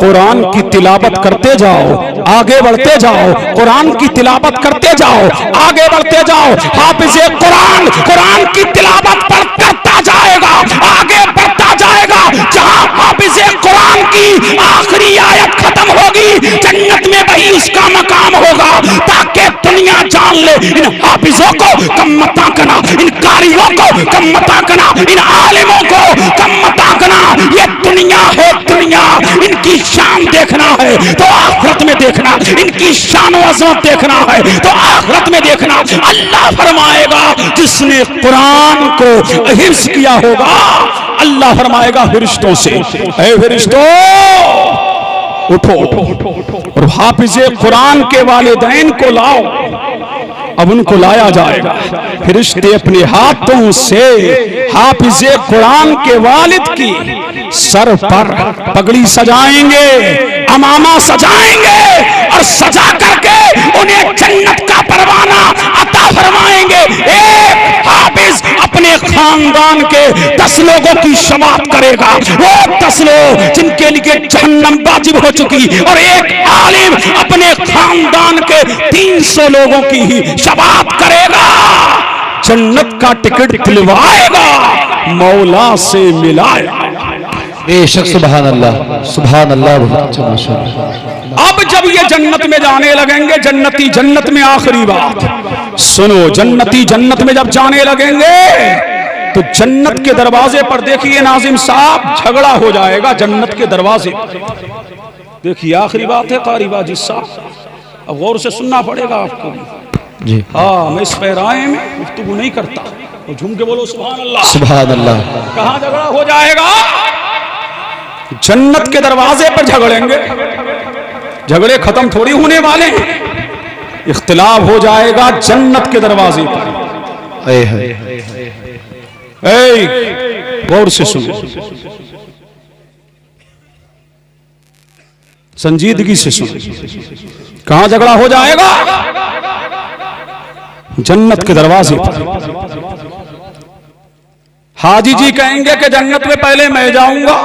कुरान की तिलावत करते जाओ, आगे बढ़ते जाओ, कुरान की तिलावत करते जाओ, आगे बढ़ते जाओ। हाफिज कुरान कुरान की तिलावत करता जाएगा, आगे बढ़ता जाएगा। जहां हाफिज कुरान की आखिरी आयत खत्म होगी, जन्नत में वही उसका मकाम होगा, ताकि दुनिया जान ले इन हाफिजों को कम मत आंकना, इन कारियों को कम मत आंकना, इन आलिमों को कम मत आंकना। ये दुनिया है दुनिया, इनकी शान देखना है तो आखिरत में देखना, इनकी शान व अज़मत देखना है तो आखिरत में देखना। अल्लाह फरमाएगा जिसने कुरान को हिफ्ज़ किया होगा, अल्लाह फरमाएगा फरिश्तों से, ऐ फरिश्तों उठो और हाफिज कुरान के वालिदैन को लाओ। अब उनको लाया जाएगा, फरिश्ते अपने हाथों से हाफिज कुरान के वालिद की सर पर पगड़ी सजाएंगे, अमामा सजाएंगे और सजा करके उन्हें जन्नत का परवाना अता फरमाएंगे। एक हाफिज अपने खानदान के 10 लोगों की शफाअत करेगा, वो 10 लोग जिनके लिए जहन्नम वाजिब हो चुकी, और एक आलिम अपने खानदान के 300 लोगों की ही शफाअत करेगा, जन्नत का टिकट दिलवाएगा, मौला से मिलाएगा। बेशक सुभान अल्लाह, सुभान अल्लाह, बहुत अच्छा माशाअल्लाह। अब जब ये जन्नत में जाने लगेंगे, जन्नती जन्नत में, आखिरी बात सुनो, जन्नती जन्नत में जब जाने लगेंगे तो जन्नत के दरवाजे पर देखिए नाजिम साहब झगड़ा हो जाएगा। जन्नत के दरवाजे देखिए, आखिरी बात है कारी वाजिद साहब, अब गौर से सुनना पड़ेगा आपको जी। हाँ, मैं इस पैराए में गुफ्तगू नहीं करता, तो झूम के बोलो सुभान अल्लाह, सुभान अल्लाह। कहाँ झगड़ा हो जाएगा? जन्नत के दरवाजे पर झगड़ेंगे। झगड़े खत्म थोड़ी होने वाले हैं, इख्तिलाफ हो जाएगा जन्नत के दरवाजे पर। गौर से सुनो, संजीदगी से सुनो, कहां झगड़ा हो जाएगा? जन्नत के दरवाजे पर। हाजी जी कहेंगे कि जन्नत में पहले मैं जाऊंगा,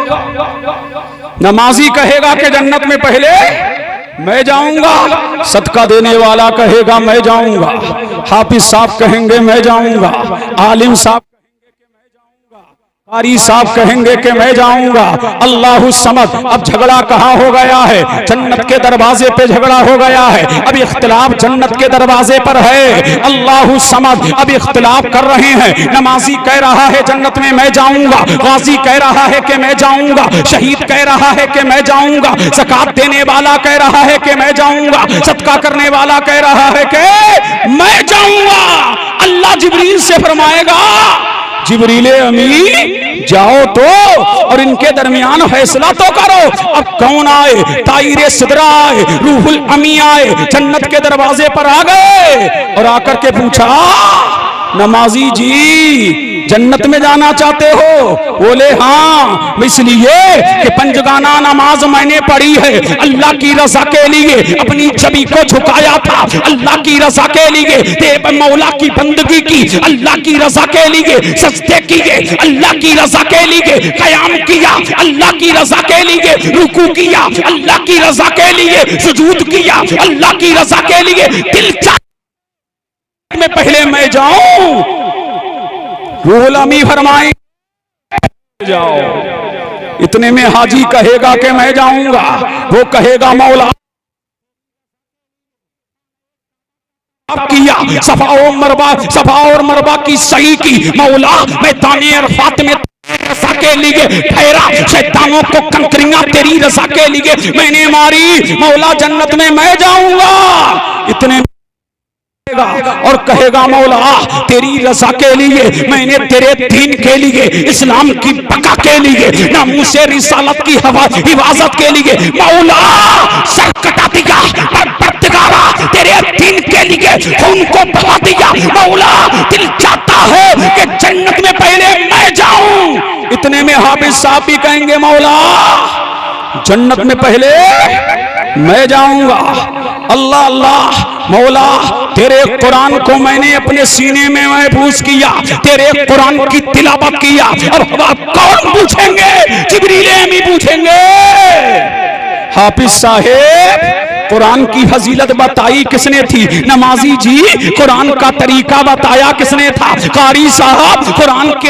नमाजी कहेगा कि जन्नत में पहले मैं जाऊंगा, सदका देने वाला कहेगा मैं जाऊंगा, हाफिज साहब कहेंगे मैं जाऊंगा, आलिम साहब कारी साहब कहेंगे कि मैं जाऊंगा, अल्लाहु समद। अब झगड़ा कहां हो गया है? जन्नत के दरवाजे पे झगड़ा हो गया है। अब इख्तिलाफ जन्नत के दरवाजे पर है, अल्लाहु समद। अब इख्तिलाफ कर रहे हैं, नमाजी कह रहा है जन्नत में मैं जाऊंगा, गाजी कह रहा है कि मैं जाऊंगा, शहीद कह रहा है कि मैं जाऊंगा, ज़कात देने वाला कह रहा है कि मैं जाऊंगा, सदका करने वाला कह रहा है कि मैं जाऊंगा। अल्लाह जिब्रील से फरमाएगा जिब्रील अमीन जाओ तो, और इनके दरमियान फैसला तो करो। अब कौन आए? ताईरे सिदरा आए, रूहुल अमी आए, जन्नत के दरवाजे पर आ गए और आकर के पूछा नमाजी जी जन्नत में जाना चाहते हो? बोले हाँ, इसलिए कि पंजगाना नमाज मैंने पढ़ी है, अल्लाह की रजा के लिए अपनी छवि को झुकाया था, अल्लाह की रजा के लिए देव मौला की बंदगी की, अल्लाह की रजा के लिए सजदे किए, अल्लाह की रजा के लिए कयाम किया, अल्लाह की रजा के लिए रुकू किया, अल्लाह की रजा के लिए सुजूद किया, अल्लाह की रजा के लिए दिल में पहले मैं जाऊं। रूहुल अमी फरमाए जाओ। इतने में हाजी कहेगा कि मैं जाऊंगा, वो कहेगा मौला किया, सफा और मरबा की सही की, मौला मैं ताने अरफात में रजा के लिए ठहरा, शैतानों को कंकरियां तेरी रजा के लिए मैंने मारी, मौला जन्नत में मैं जाऊंगा। इतने और कहेगा मौला तेरी रजा के लिए मैंने तेरे दीन के लिए इस्लाम की बका के लिए नामूसे रिसालत की हिफाजत के लिए मौला सर कटा दिया तेरे दीन के लिए खून को बहा दिया। मौला दिल चाहता है कि जन्नत में पहले मैं जाऊं। इतने में हाफिज साहब भी कहेंगे मौला जन्नत में पहले मैं जाऊंगा। अल्लाह अल्लाह मौला तेरे कुरान को मैंने अपने सीने में महफूज किया, तेरे कुरान की तिलावत किया। अब कौन पूछेंगे? जिब्रील अमीन पूछेंगे। हाफिज साहेब कुरान की फजीलत बताई किसने थी? नमाजी जी कुरान का तरीका बताया किसने था? कारी साहब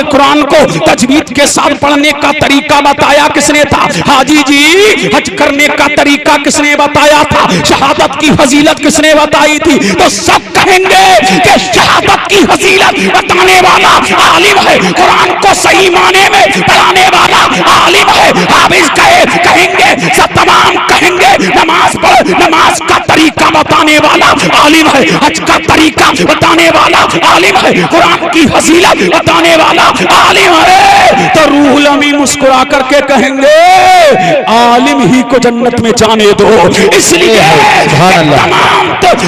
कुरान को तजवीद के साथ पढ़ने का तरीका बताया किसने था? हाजी जी हज करने का तरीका किसने बताया था? शहादत की फजीलत किसने बताई थी? तो सब कहेंगे कि शहादत की फजीलत बताने वाला आलिम है, कुरान को सही माने में पढ़ाने वाला आलिम है। हाफिज कहेंगे सब तमाम कहेंगे नमाज का तरीका बताने वाला आलिम है, हज का तरीका बताने वाला आलिम है, कुरान की फजीलत बताने वाला आलिम है। तो रूहुल अमीन मुस्कुरा करके कहेंगे आलिम ही को जन्नत में जाने दो। इसलिए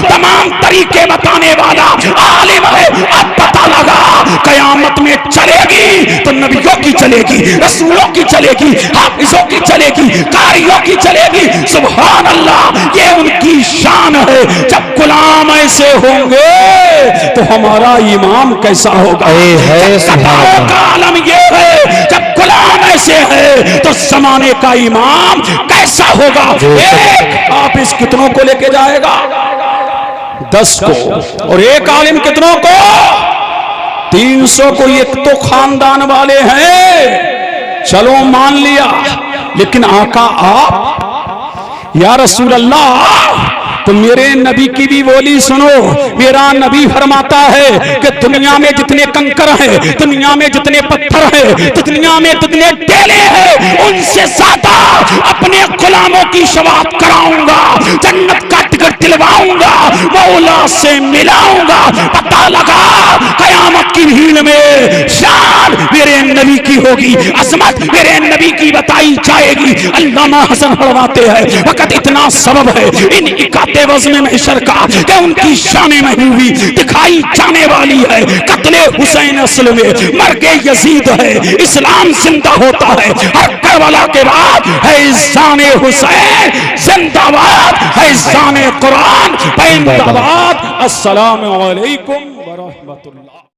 तमाम तरीके बताने वाला आलिम है। अब पता लगा कयामत में चलेगी तो नबियों की चलेगी, रसूलों की चलेगी, हाफिजों की चलेगी, कारियों की चलेगी। सुभान अल्लाह ये उनकी शान है। जब गुलाम ऐसे होंगे तो हमारा इमाम कैसा होगा? का आलम ये है जब गुलाम ऐसे है तो जमाने का इमाम कैसा होगा? एक हाफिज कितनों को लेके जाएगा? 10 को। और एक आलिम कितनों को? 300 को। एक तो खानदान वाले हैं, चलो मान लिया। लेकिन आका आप या रसूल अल्लाह तो मेरे नबी की भी बोली सुनो। मेरा नबी फरमाता है कि दुनिया में जितने कंकर हैं, दुनिया में जितने पत्थर हैं, दुनिया में जितने टेले हैं, उनसे ज्यादा अपने गुलामों की शफाअत कराऊंगा, जन्नत का टिकट दिलवाऊंगा, मौला से मिलाऊंगा। पता लगा कयामत की भीड़ में शान मेरे नबी की होगी, अजमत मेरे नबी की बताई जाएगी। अल्लामा हसन फरमाते हैं वक़्त इतना सबब है इन इकाते वज़्न महशर का कि उनकी शान महबूबी दिखाई जाने वाली है। कत्ले हुसैन असल में मर्गे यजीद है, इस्लाम जिंदा होता है। हर करबला के बाद है शान हुसैन जिंदाबाद, है शान कुरान जिंदाबाद। अस्सलामु अलैकुम व रहमतुल्लाह।